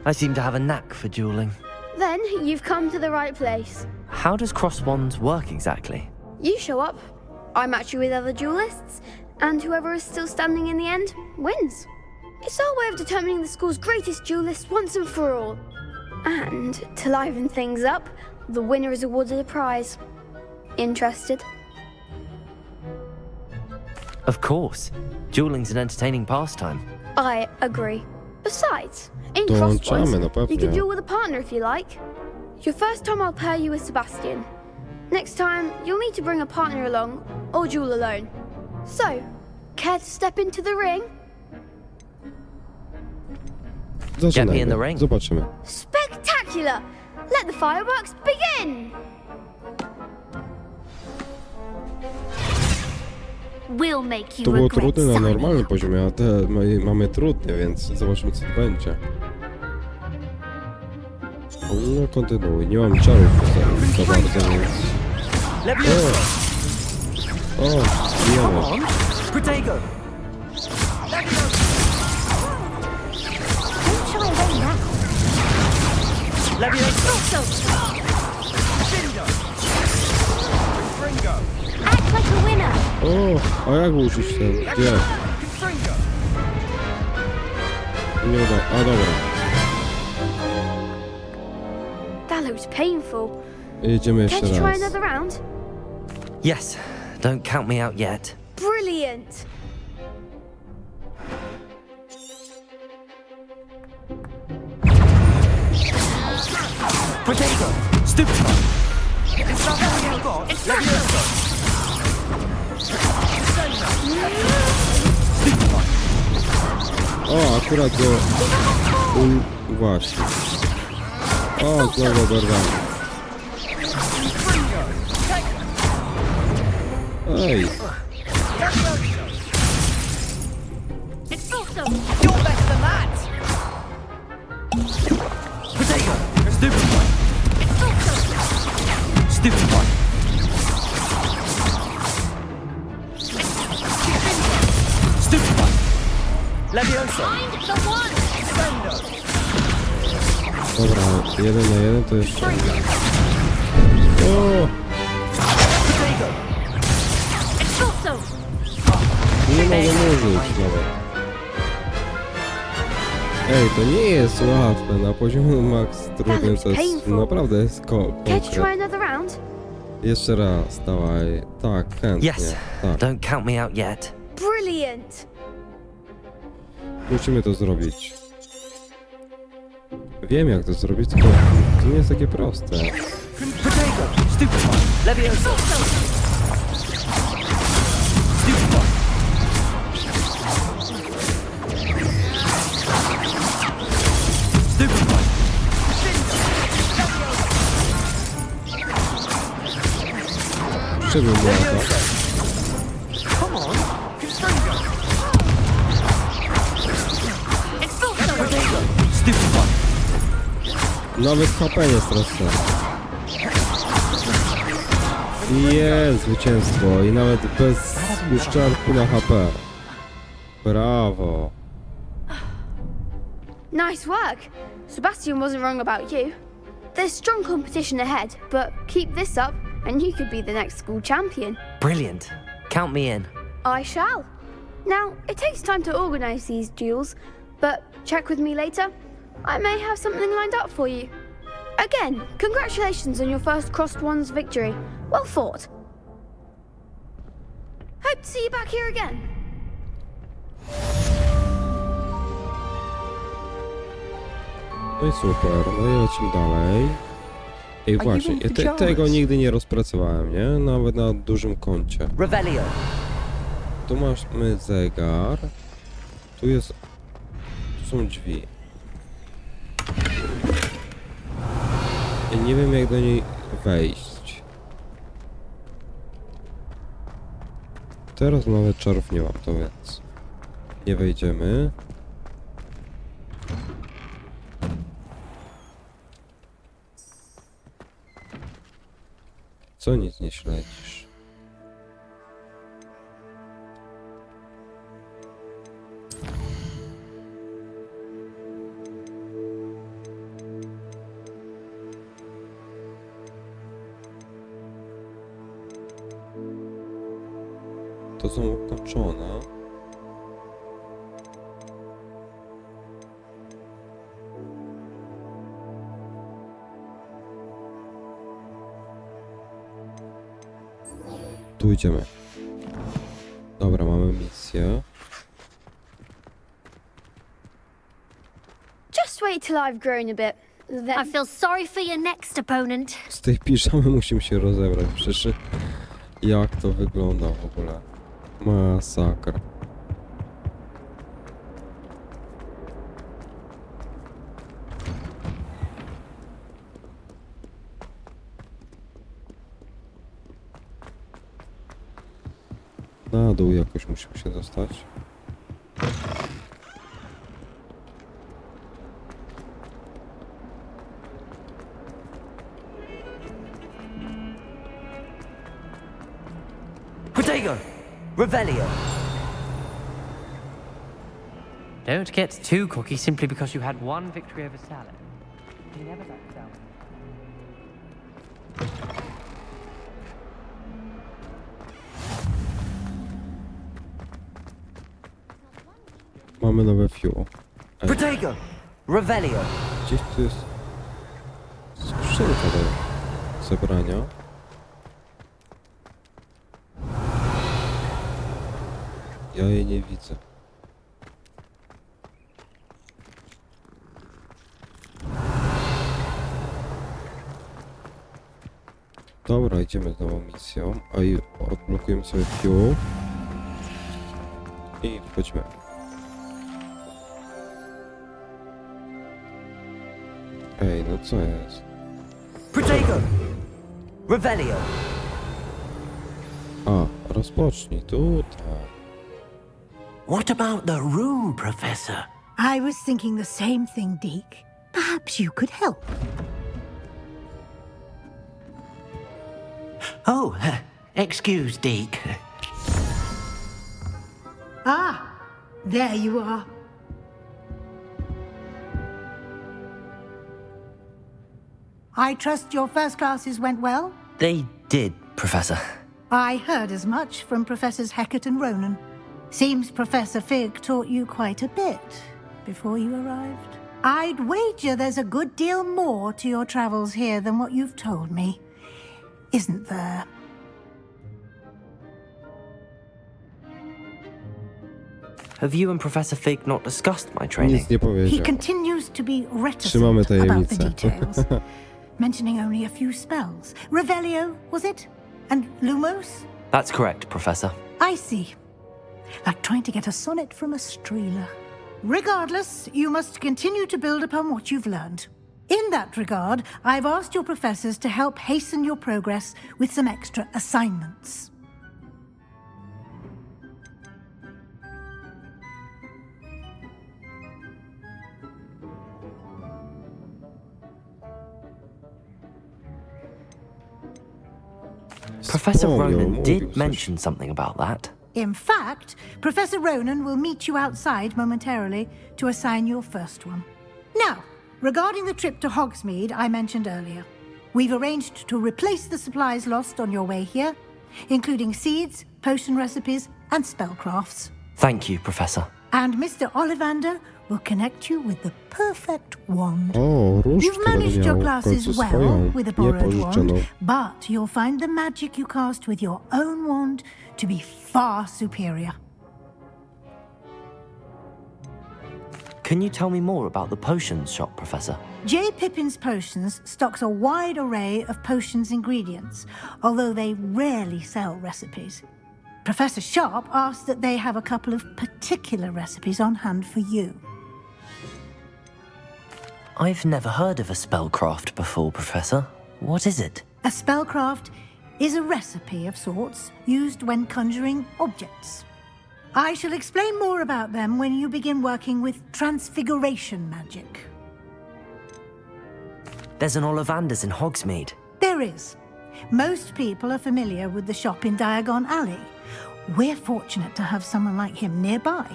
I seem to have a knack for dueling. Then you've come to the right place. How does cross wands work exactly? You show up, I match you with other duelists, and whoever is still standing in the end wins. It's our way of determining the school's greatest duelist once and for all. And to liven things up, the winner is awarded a prize. Interested? Of course. Dueling's an entertaining pastime. I agree. Besides, in Dołączamy, Crossbones, na pewno. you can duel with a partner if you like. Your first time I'll pair you with Sebastian. Next time, you'll need to bring a partner along, or duel alone. So, care to step into the ring? Get me in the ring. Zobaczymy. Spectacular! Let the fireworks begin! We'll make you To było regret trudne na signing normalnym up. poziomie, a te mamy trudne, więc zobaczymy co to będzie. No kontynuuj, nie mam czarów za bardzo, więc... O, bijemy. Protego! Don't shy away now. Act like a winner. O, a jak użyć ten? Gdzie? Nie uda. A dobra. That looks painful. Jedziemy Care jeszcze to try raz. another round? Yes, don't count me out yet. Brilliant! Protego! Stupid! O, akurat go... Właśnie. O, znowu oberwamy. Ej! You're better than that! Protego! Stupid one! Stupid one! Stupid one! Levioso! Dobra, 1 na 1 to jeszcze... O! Nie mogę użyć nawet. Ej, to nie jest łatwe. Na poziomie max trudnym to jest naprawdę jest Care to try konkret. another round? Jeszcze raz, dawaj. Tak, chętnie. Yes, Tak. don't count me out yet. Brilliant! Musimy to zrobić. Wiem jak to zrobić, tylko to nie jest takie proste. Protego! Stupid one! Levioso! Stupid one! Stupid one! Przybył młota. Come on! Protego! Stupid one! Nawet HP nie stracę. Jest zwycięstwo i nawet bez uszczerbku na HP. Brawo. Nice work! Sebastian wasn't wrong about you. There's strong competition ahead, but keep this up and you could be the next school champion. Brilliant. Count me in. I shall. Now, it takes time to organise these duels, but check with me later. I may have something lined up for you. Again, congratulations on your first Crossed Ones victory. Well fought. Hope to see you back here again. No i super, no i lecimy dalej. Ej właśnie, ja tego nigdy nie rozpracowałem, nie? Nawet na dużym koncie. Revelio. Tu mamy zegar. Tu jest... Tu są drzwi. I nie wiem jak do niej wejść. Teraz nawet czarów nie mam, to więc... Nie wejdziemy. Co nic nie śledzisz? To są ukończone. Tu idziemy. Dobra, mamy misję. Just wait till I've grown a bit. Then... I feel sorry for your next opponent. Z tej piżamy musimy się rozebrać. Przecież jak to wygląda w ogóle? Masakra. Na dół jakoś musimy się dostać. Protego! Revelio! Don't get too cocky simply because you had one victory over Salad. He never backs down. Mamy nowe fuel. Protego! Revelio! Gdzieś tu jest skrzynka do zebrania. Ja jej nie widzę. Dobra, idziemy z nową misją. A i odblokujemy sobie fuel. I wchodzimy. Ej, no co jest? Protego! Revelio! A, rozpocznij tutaj. What about the room, Professor? I was thinking the same thing, Deke. Perhaps you could help. Oh, excuse, Deke. Ah, there you are. I trust your first classes went well? They did, Professor. I heard as much from Professors Hecat and Ronan. Seems Professor Fig taught you quite a bit before you arrived. I'd wager there's a good deal more to your travels here than what you've told me, isn't there? Have you and Professor Fig not discussed my training? Nic nie He powiedział. continues to be Trzymamy reticent about the tajemnicę. details, mentioning only a few spells. Revelio, was it? And Lumos? That's correct, Professor. I see. Like trying to get a sonnet from a streeler. Regardless, you must continue to build upon what you've learned. In that regard, I've asked your professors to help hasten your progress with some extra assignments. Professor Wspomniał, Ronan mówił did coś. mention something about that. In fact, Professor Ronan will meet you outside momentarily to assign your first one. Now, regarding the trip to Hogsmeade I mentioned earlier, we've arranged to replace the supplies lost on your way here, including seeds, potion recipes, and spellcrafts. Thank you, Professor. And Mr. Ollivander will connect you with the perfect wand. O, różdżkę You've managed będę your miał w classes końcu well swoją, with a nie borrowed pożyczoną. wand, but you'll find the magic you cast with your own wand to be far superior. Can you tell me more about the potions shop, Professor? J. Pippin's Potions stocks a wide array of potions ingredients, although they rarely sell recipes. Professor Sharp asked that they have a couple of particular recipes on hand for you. I've never heard of a spellcraft before, Professor. What is it? A spellcraft is a recipe of sorts used when conjuring objects. I shall explain more about them when you begin working with transfiguration magic. There's an Ollivander's in Hogsmeade. There is. Most people are familiar with the shop in Diagon Alley. We're fortunate to have someone like him nearby.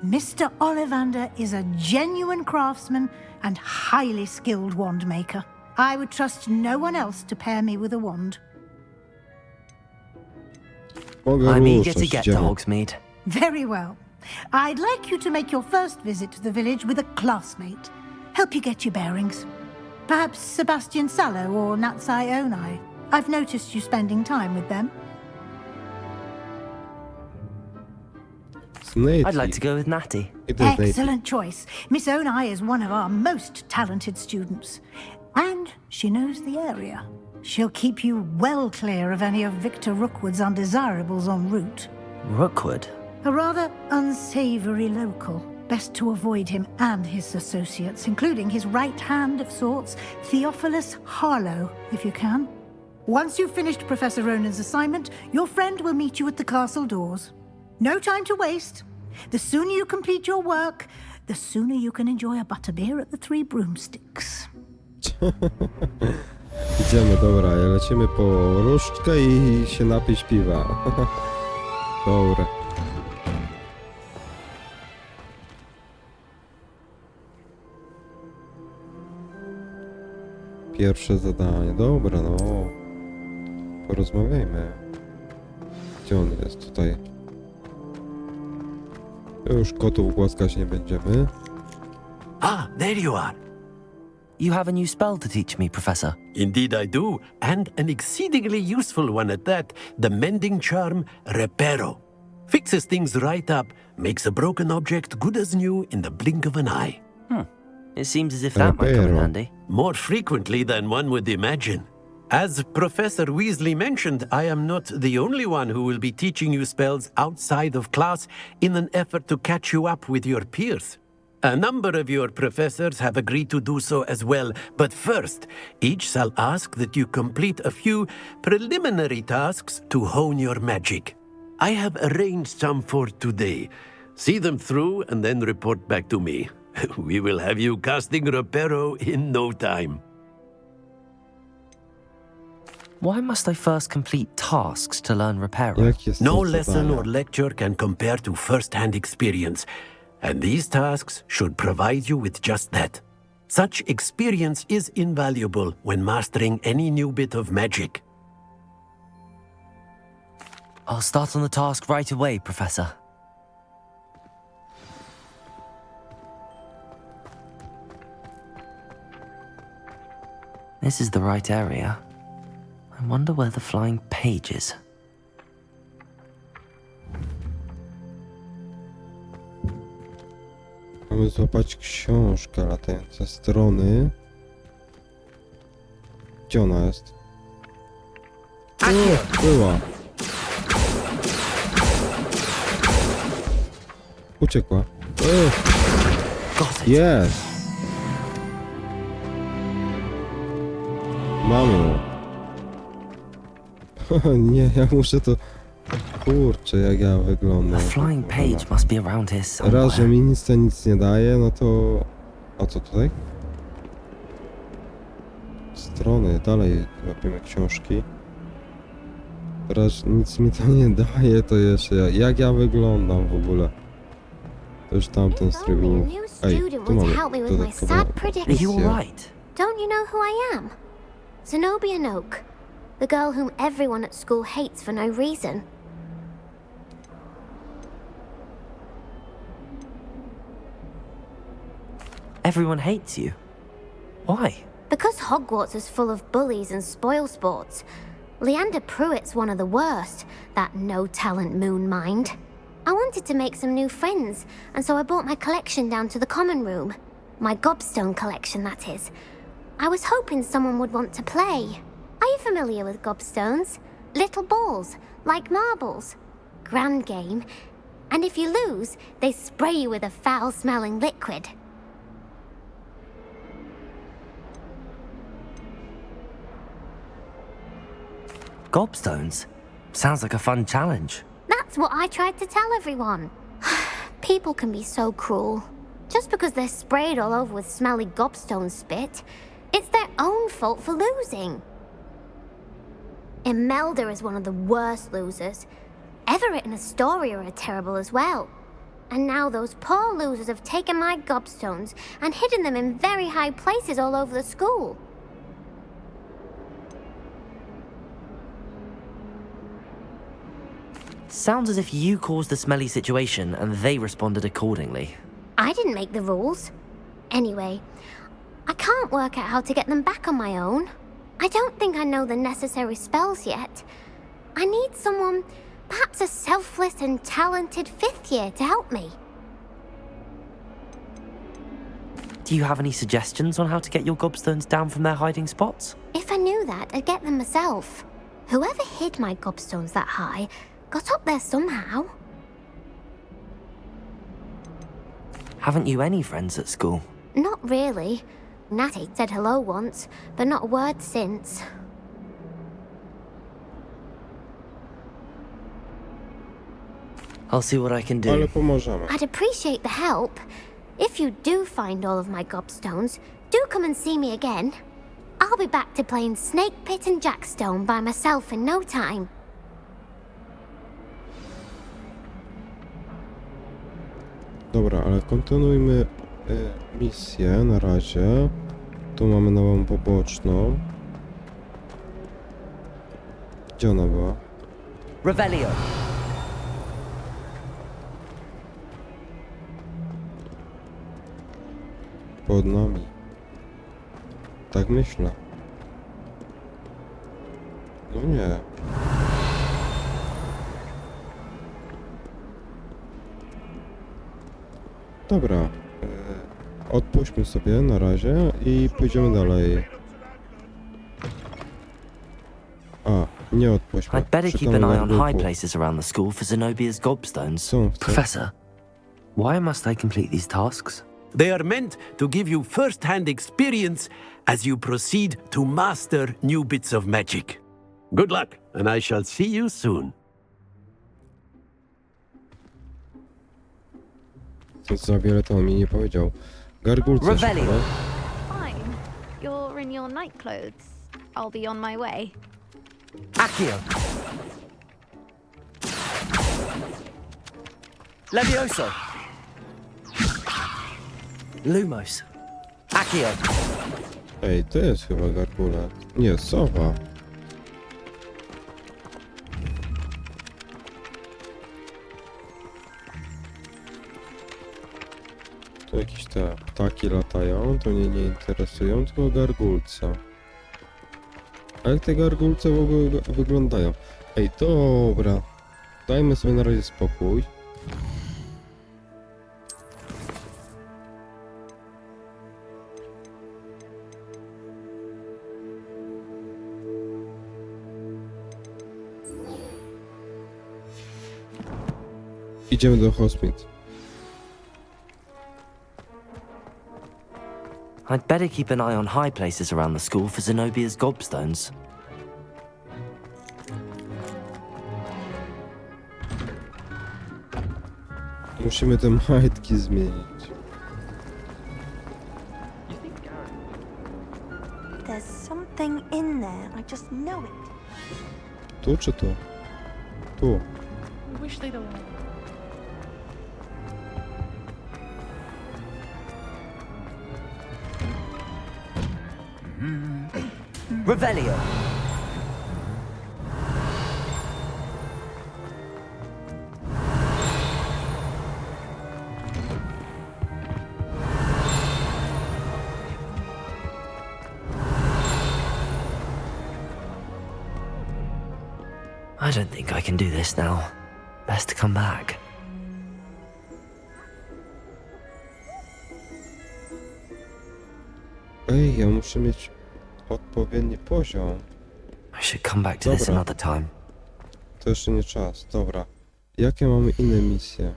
Mr. Ollivander is a genuine craftsman and highly skilled wand maker. I would trust no one else to pair me with a wand. I'm eager to get to Hogsmeade. Very well. I'd like you to make your first visit to the village with a classmate. Help you get your bearings. Perhaps Sebastian Sallow or Natsai Onai. I've noticed you spending time with them. Natty. I'd like to go with Natty. It is Natty. Excellent choice. Miss Onai is one of our most talented students. And she knows the area. She'll keep you well clear of any of Victor Rookwood's undesirables en route. Rookwood? A rather unsavory local. Best to avoid him and his associates, including his right hand of sorts, Theophilus Harlow, if you can. Once you've finished Professor Ronan's assignment, your friend will meet you at the castle doors. No time to waste. The sooner you complete your work, the sooner you can enjoy a butterbeer at the Three Broomsticks. Idziemy, dobra, lecimy po różdżkę i się napić piwa. Dobra. Pierwsze zadanie, dobra, no. Porozmawiajmy. Gdzie on jest? Tutaj. Już kotów głaskać nie będziemy. Ah, there you are. You have a new spell to teach me, Professor. Indeed I do, and an exceedingly useful one at that, the mending charm Reparo. Fixes things right up, makes a broken object good as new in the blink of an eye. It seems as if that might come in handy. More frequently than one would imagine. As Professor Weasley mentioned, I am not the only one who will be teaching you spells outside of class in an effort to catch you up with your peers. A number of your professors have agreed to do so as well, but first, each shall ask that you complete a few preliminary tasks to hone your magic. I have arranged some for today. See them through and then report back to me. We will have you casting Reparo in no time. Why must I first complete tasks to learn Reparo? No lesson or lecture can compare to first-hand experience, and these tasks should provide you with just that. Such experience is invaluable when mastering any new bit of magic. I'll start on the task right away, Professor. This is the right area. I wonder where the flying page is. Mamy złapać książkę, latające strony. Gdzie ona jest? Była. Uciekła. Jest! Mamy ją. Nie, ja muszę to... Kurczę, jak ja wyglądam. The flying page must be around here somewhere. Raz, że mi nic nie daje, no to... O co tutaj? Strony, dalej łapiemy książki. Raz nic mi to nie daje, to jeszcze jak ja wyglądam w ogóle. To już tamten strój był... Ej, tu mamy dodatkowo... Are you alright? Don't you know who I am? Zenobia Noak, the girl whom everyone at school hates for no reason. Everyone hates you. Why? Because Hogwarts is full of bullies and spoilsports. Leander Pruitt's one of the worst, that no-talent moon mind. I wanted to make some new friends, and so I brought my collection down to the common room. My gobstone collection, that is. I was hoping someone would want to play. Are you familiar with gobstones? Little balls, like marbles. Grand game. And if you lose, they spray you with a foul-smelling liquid. Gobstones? Sounds like a fun challenge. That's what I tried to tell everyone. People can be so cruel. Just because they're sprayed all over with smelly gobstone spit, it's their own fault for losing. Imelda is one of the worst losers. Everett and Astoria are terrible as well. And now those poor losers have taken my gobstones and hidden them in very high places all over the school. Sounds as if you caused the smelly situation and they responded accordingly. I didn't make the rules. Anyway, I can't work out how to get them back on my own. I don't think I know the necessary spells yet. I need someone Perhaps a selfless and talented 5th year to help me. Do you have any suggestions on how to get your gobstones down from their hiding spots? If I knew that, I'd get them myself. Whoever hid my gobstones that high got up there somehow. Haven't you any friends at school? Not really. Natty said hello once, but not a word since. I'll see what I can do. Ale pomożemy. I'd appreciate the help. If you do find all of my gobstones, do come and see me again. I'll be back to playing Snake Pit and Jackstone by myself in no time. Dobra, ale kontynuujmy misję na razie. Tu mamy nową poboczną. Gdzie ona była? Revelio. Pod nami. Tak myślę. No nie. Dobra. Odpuśćmy sobie na razie i pójdziemy dalej. A, nie odpuśćmy. I'd better keep Czekamy an na eye on high grupu. places around the school for Zenobia's gobstones. Co? Professor, why must I complete these tasks? They are meant to give you first-hand experience as you proceed to master new bits of magic. Good luck, and I shall see you soon. To za wiele to on mi nie powiedział. Gargulce Revelio. szkoda. Fine. You're in your night clothes. I'll be on my way. Accio. Levioso. Lumos. Accio. Ej, to jest chyba gargula. Nie, sowa. Tu jakieś te ptaki latają, to mnie nie interesują, tylko gargulce. A jak te gargulce w ogóle wyglądają? Ej, dobra. Dajmy sobie na razie spokój. Idziemy do Hogsmeade. I'd better keep an eye on high places around the school for Zenobia's gobstones. Musimy te majtki zmienić. There's something in there. I just know it. Tu czy tu? Tu. Wish they'd all. Revelio. I don't think I can do this now. Best to come back. Ej, ja muszę mieć odpowiedni poziom. I should come back to this Dobra. another time. To jeszcze nie czas. Dobra. Jakie mamy inne misje?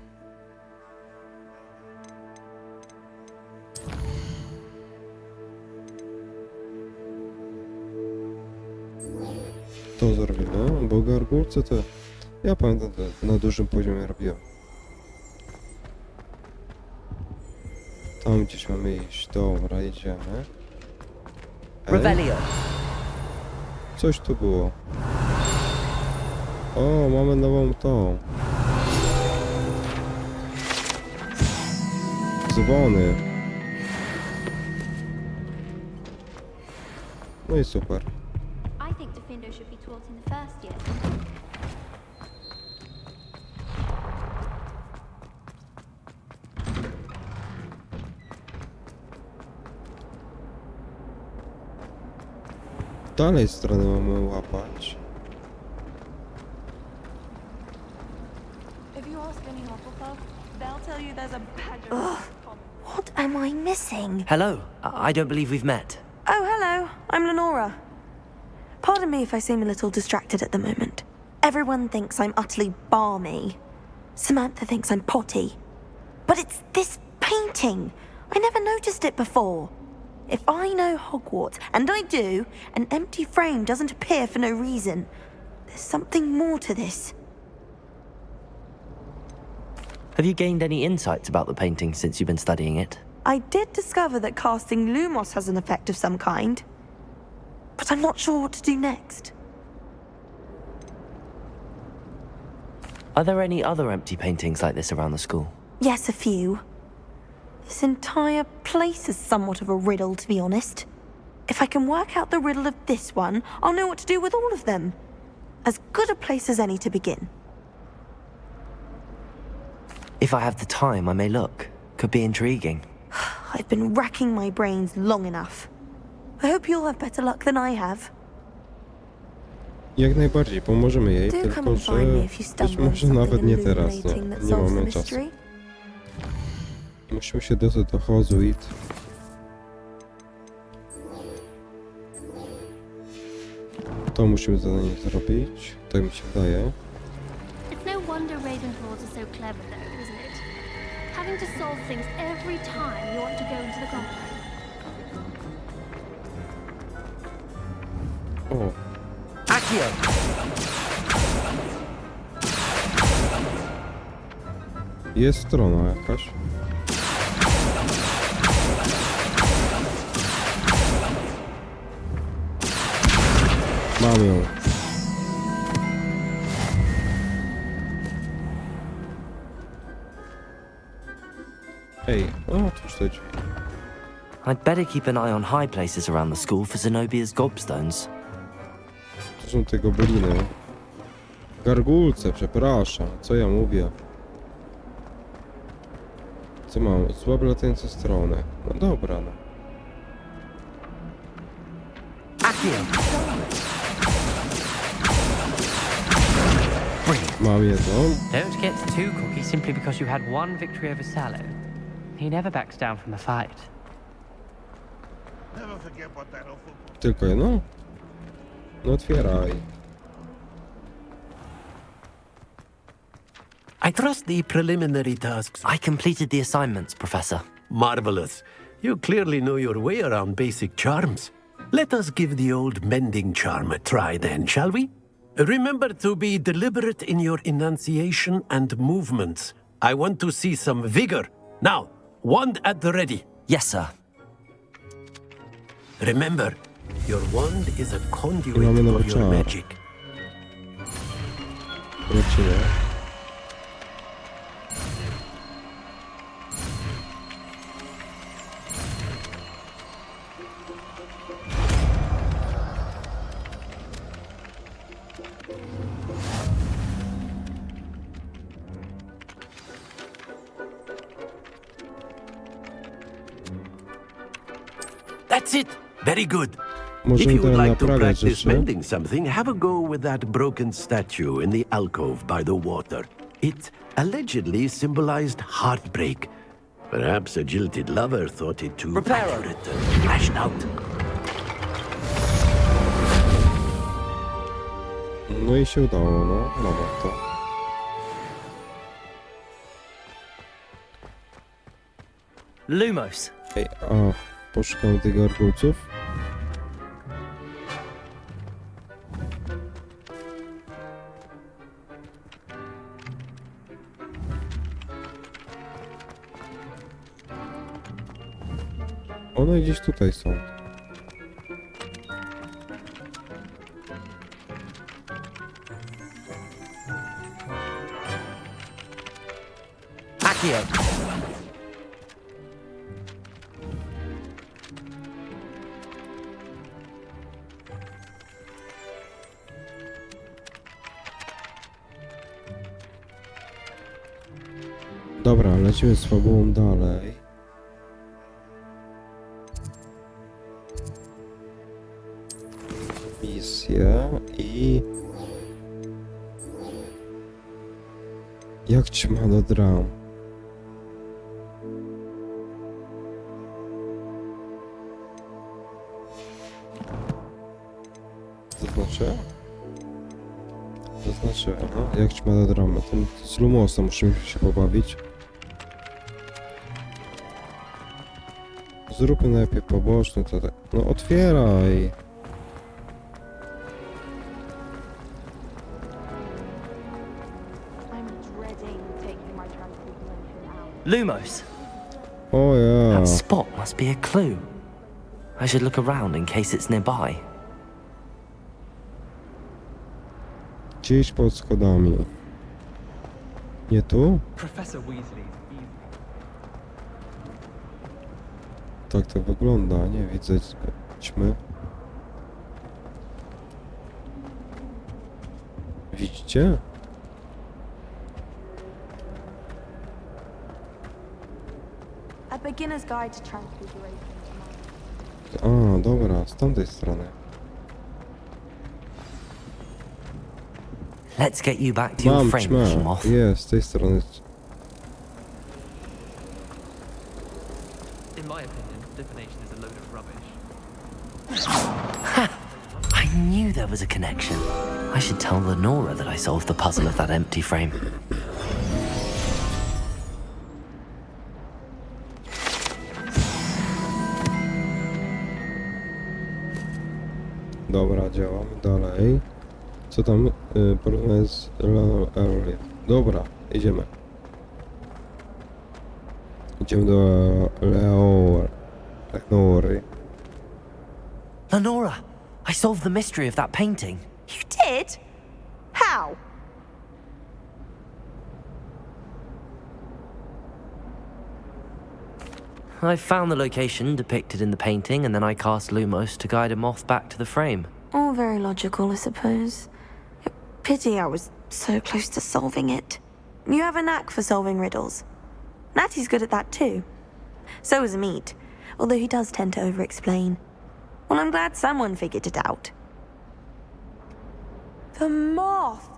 To zrobimy, bo gargulce to... Ja pamiętam, to na dużym poziomie robiłem. Tam gdzieś mamy iść. Dobra, idziemy. Revelio. Coś tu było. O, mamy nową tą. Dzwony. No i super. I think Defendo should be taught in the first year. Dalej stronę mamy łapać. Ugh, what am I missing? Hello. I don't believe we've met. Oh, hello. I'm Lenora. Pardon me if I seem a little distracted at the moment. Everyone thinks I'm utterly balmy. Samantha thinks I'm potty. But it's this painting. I never noticed it before. If I know Hogwarts, and I do, an empty frame doesn't appear for no reason. There's something more to this. Have you gained any insights about the painting since you've been studying it? I did discover that casting Lumos has an effect of some kind. But I'm not sure what to do next. Are there any other empty paintings like this around the school? Yes, a few. This entire place is somewhat of a riddle, to be honest. If I can work out the riddle of this one, I'll know what to do with all of them. As good a place as any to begin. If I have the time, I may look. Could be intriguing. I've been racking my brains long enough. I hope you'll have better luck than I have. Jak najbardziej, pomożemy jej, Do come tylko and że find me if you być stumble on może nawet something nie teraz, no. illuminating that Nie solves the mamy czasu. mystery. Musimy się dostać do Hozuit. To musimy zadanie zrobić, tak mi się wydaje. It's no wonder Ravenclaws are so clever, though, isn't it? Having to solve things every time you want to go into the gauntlet. O, Accio! jest strona jakaś. Mam ją. Ej, otwórz te drzwi. I'd better keep an eye on high places around the school for Zenobia's gobstones. To są te gobliny. Gargulce, przepraszam. Co ja mówię? Co mam? Słabe latające strony. No dobra, no. Mam jedną. Don't get too cocky simply because you had one victory over Sallow. He never backs down from a fight. Tylko jedną? No otwieraj. I trust the preliminary tasks. I completed the assignments, Professor. Marvelous. You clearly know your way around basic charms. Let us give the old mending charm a try then, shall we? Remember to be deliberate in your enunciation and movements. I want to see some vigor. Now, wand at the ready. Yes, sir. Remember, your wand is a conduit Mamy nowy of your czar. magic. Lecimy. That's it. Very good. If Możemy you would teraz like to naprawiać practice rzeczy. mending something, have a go with that broken statue in the alcove by the water. It allegedly symbolized heartbreak. Perhaps a jilted lover thought it too accurate and lashed out. No i się udało, no. Mamy to. Lumos. Ej, a poszukam tych gargulców. One gdzieś tutaj są. Accio! Dobra, lecimy z fabułą dalej. Misje i... Jak ćma do dram. Zaznaczę, aha, jak ćma do dramy. Ten z Lumosem musimy się pobawić. Zróbmy najpierw poboczny, to tak. No otwieraj! Lumos! O ja! That spot must be a clue. I should look around in case it's nearby. Gdzieś pod schodami. Nie tu? Professor Weasley's Tak to wygląda, nie widzę ćmy. Widzicie? A beginner's guide to transfiguration. A, dobra, z tamtej strony. Let's get you back to your Mam frame, ćmę. moth. Jest, z tej strony. In my opinion, divination is a load of rubbish. I knew there was a connection. I should tell Lenora that I solved the puzzle of that empty frame. Dobra, działamy dalej. Co tam? Porównanie z Early. Dobra, idziemy. Idziemy do Leory. Lenora, I solved the mystery of that painting. You did? How? I found the location depicted in the painting, and then I cast Lumos to guide a moth back to the frame. All very logical, I suppose. Pity I was so close to solving it. You have a knack for solving riddles. Natty's good at that too. So is Meat, although he does tend to over-explain. Well, I'm glad someone figured it out. The moth!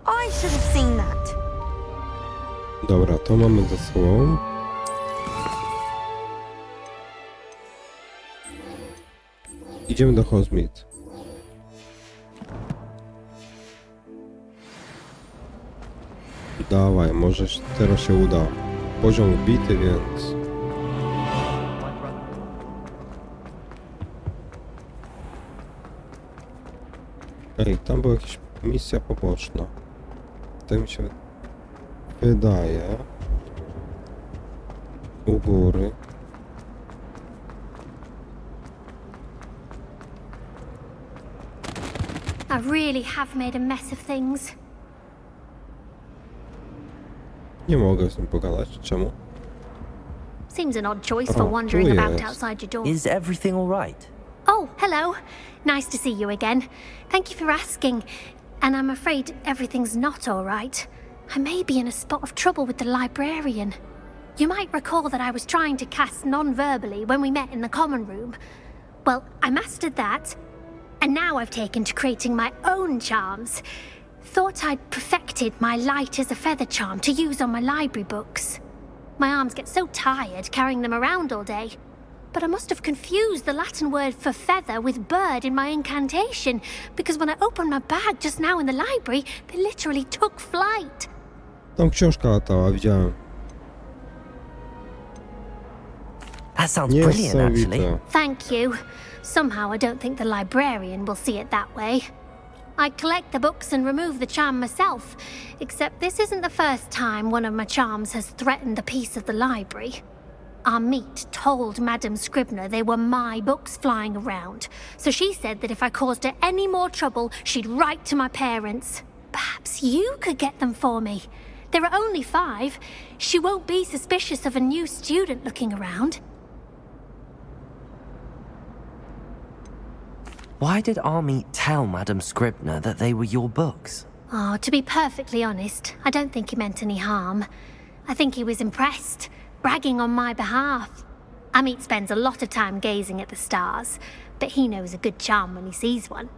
I should have seen that. Dobra, to mamy za sobą. Idziemy do Hogsmeade. Dawaj, może teraz się uda. Poziom wbity, więc... Ej, tam była jakaś misja poboczna. Tak mi się wydaje. U góry. I really have made a mess of things. Nie mogę z nim pogadać. Czemu? Seems an odd choice for Oh, wandering tu about jest. outside your door. Is everything all right? Oh, hello. Nice to see you again. Thank you for asking. And I'm afraid everything's not all right. I may be in a spot of trouble with the librarian. You might recall that I was trying to cast non-verbally when we met in the common room. Well, I mastered that, and now I've taken to creating my own charms. Thought I'd perfected my light as a feather charm to use on my library books. My arms get so tired carrying them around all day. But I must have confused the Latin word for feather with bird in my incantation, because when I opened my bag just now in the library, they literally took flight. Tam książka latała, widziałem. That sounds brilliant, actually. Niesamowite. Thank you. Somehow I don't think the librarian will see it that way. I collect the books and remove the charm myself, except this isn't the first time one of my charms has threatened the peace of the library. Our meat told Madame Scribner they were my books flying around, so she said that if I caused her any more trouble, she'd write to my parents. Perhaps you could get them for me. There are only 5. She won't be suspicious of a new student looking around. Why did our meat tell Madame Scribner that they were your books? Oh, to be perfectly honest, I don't think he meant any harm. I think he was impressed, bragging on my behalf. Amit spends a lot of time gazing at the stars, but he knows a good charm when he sees one.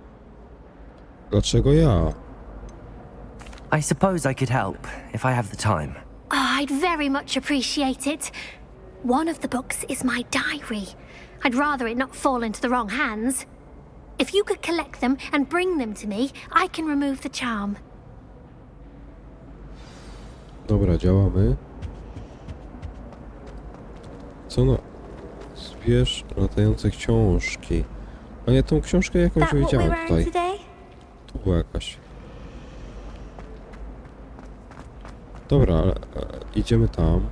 Dlaczego ja? I suppose I could help, if I have the time. Oh, I'd very much appreciate it. One of the books is my diary. I'd rather it not fall into the wrong hands. If you could collect them and bring them to me, I can remove the charm. Dobra, działamy. Co no? Zbierz latające książki. A ja tą książkę jakąś widziałem tutaj. Tu była jakaś. Dobra, ale idziemy tam.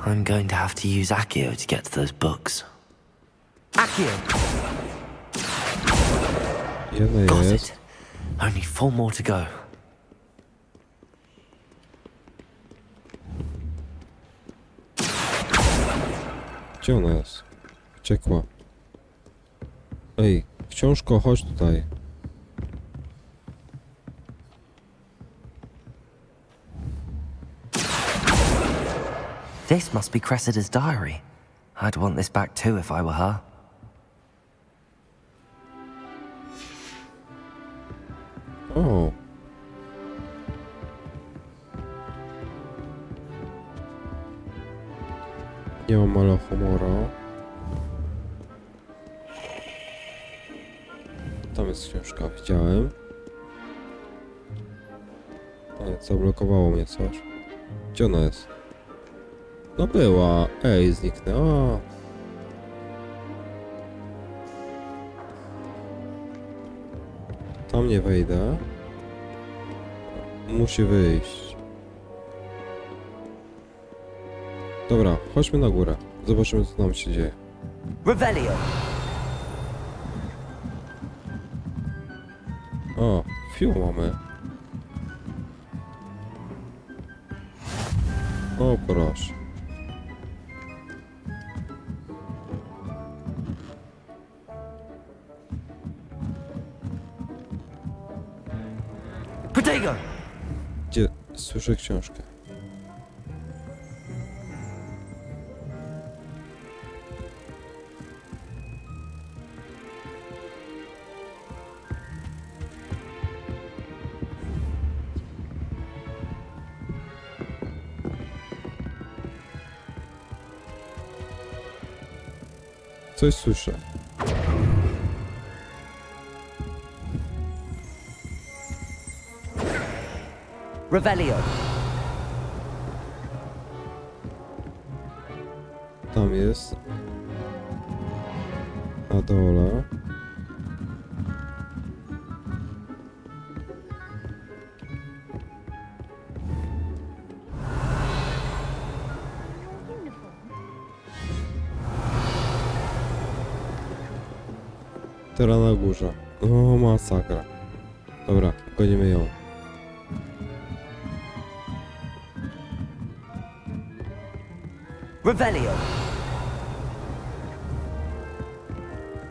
I'm going to have to use Accio to get to those books. Accio! Jedna Got jest. it. Only 4 more to go. Gdzie ona jest? Uciekła. Ej, książko, chodź tutaj. This must be Cressida's diary. I'd want this back too if I were her. O. Nie mam malachomora. Tam jest książka, widziałem. Ale zablokowało mnie coś. Gdzie ona jest? No była. Ej, zniknęła. Tam nie wejdę. Musi wyjść. Dobra, chodźmy na górę. Zobaczymy, co nam się dzieje. Revelio! O, fiu mamy. O, proszę. Protego! Gdzie? Słyszę książkę. Coś słyszę. Revelio! Tam jest. Na dole. Teraz na górze. O, masakra. Dobra, gonimy ją. Revelio!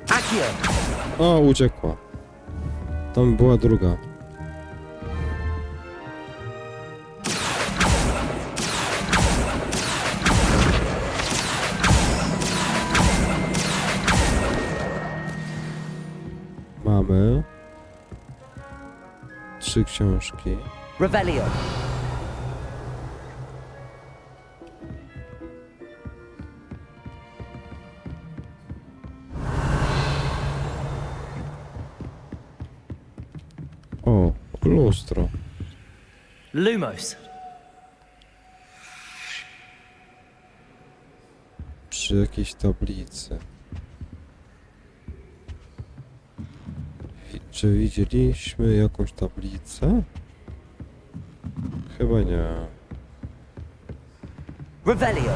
Accio! O, uciekła. Tam była druga. Mamy 3 książki. Revelio! O, lustro. Lumos! Przy jakiejś tablicy. Czy widzieliśmy jakąś tablicę? Chyba nie. Revelio!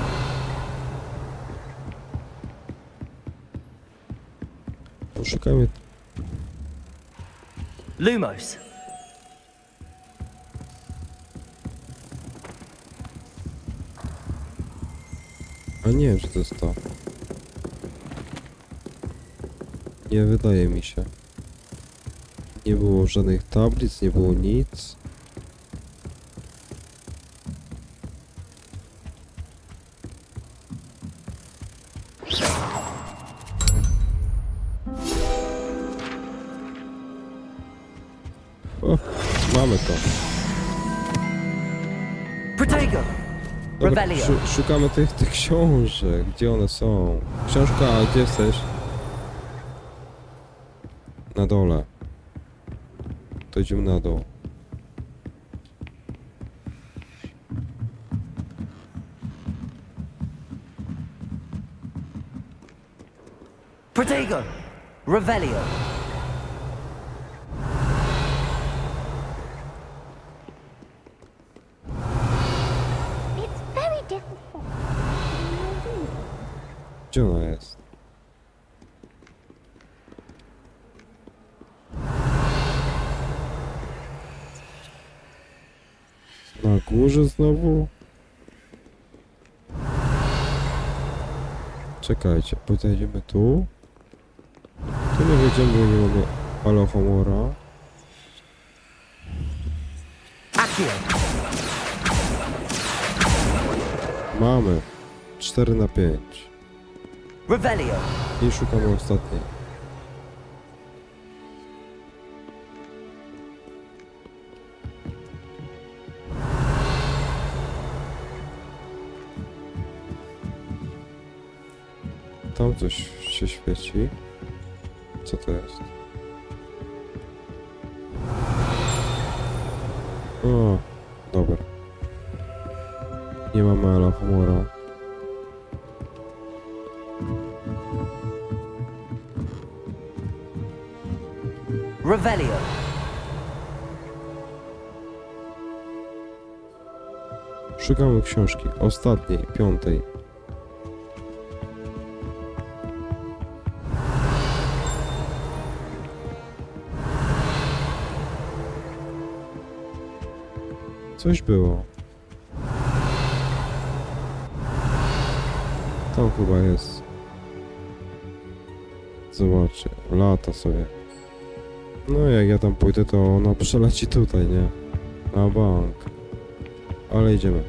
Poszukajmy. Lumos! A nie wiem, czy to jest to. Nie wydaje mi się. Nie było żadnych tablic, nie było nic. Mamy to. Protego! Dobra, Revelio. szukamy tych książek. Gdzie one są? Książka, a gdzie jesteś? Na dole. To idziemy na dół. Protego! Revelio. It's very difficult. Gdzie ona jest? Na górze znowu? Czekajcie, podejdziemy tu. Tu nie wejdziemy, bo nie mamy Alohomora. Mamy 4 na 5. Revelio. I szukamy ostatniej. Tam coś się świeci. Co to jest? O, dobra. Nie mamy Alohomora. Revelio. Szukamy książki. Ostatniej, 5. Coś było. Tam chyba jest. Zobaczcie, lata sobie. No jak ja tam pójdę, to ona przeleci tutaj, nie? Na bank. Ale idziemy.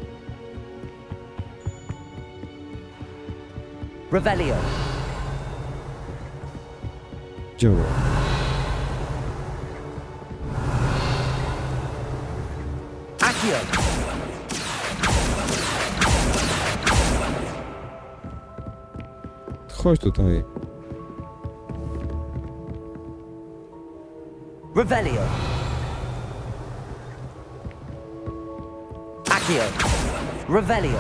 Revelio. Gdzie ona? Accio. Chodź tutaj. Revelio. Accio. Revelio.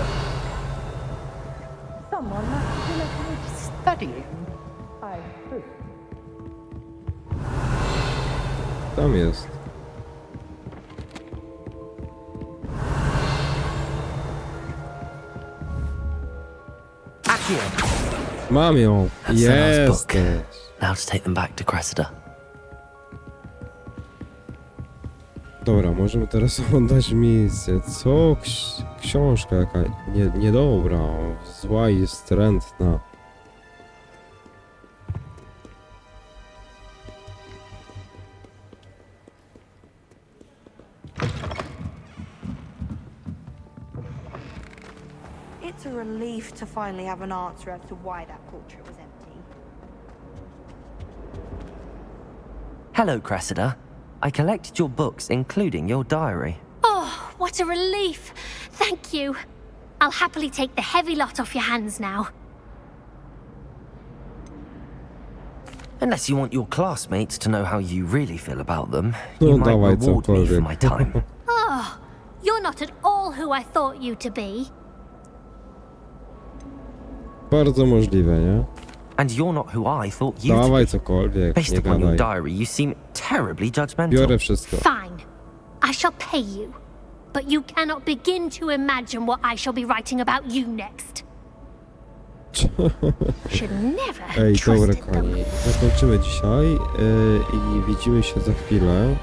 Someone must be looking studying. I hope. Tam jest. Accio. Mam ją. That's the last book. Jesteś. Now to take them back to Cressida. Dobra, możemy teraz oddać misję. Co? Książka jaka niedobra, zła i wstrętna. It's a relief to finally have an answer as to why that portrait was empty. Hello, Cressida. I collected your books, including your diary. Oh, what a relief. Thank you. I'll happily take the heavy lot off your hands now. Unless you want your classmates to know how you really feel about them, No, you might dawaj, reward me for cokolwiek. my time. Oh, you're not at all who I thought you to be. Bardzo możliwe, nie? And you're not who I thought you Dawaj to be. cokolwiek, Based nie upon your gadaj. diary, you seem terribly judgmental. Biorę wszystko. Fine. I shall pay you. But you cannot begin to imagine what I shall be writing about you next. Should never have Ej, dobra trusted them. kochani, zakończymy dzisiaj i widzimy się za chwilę.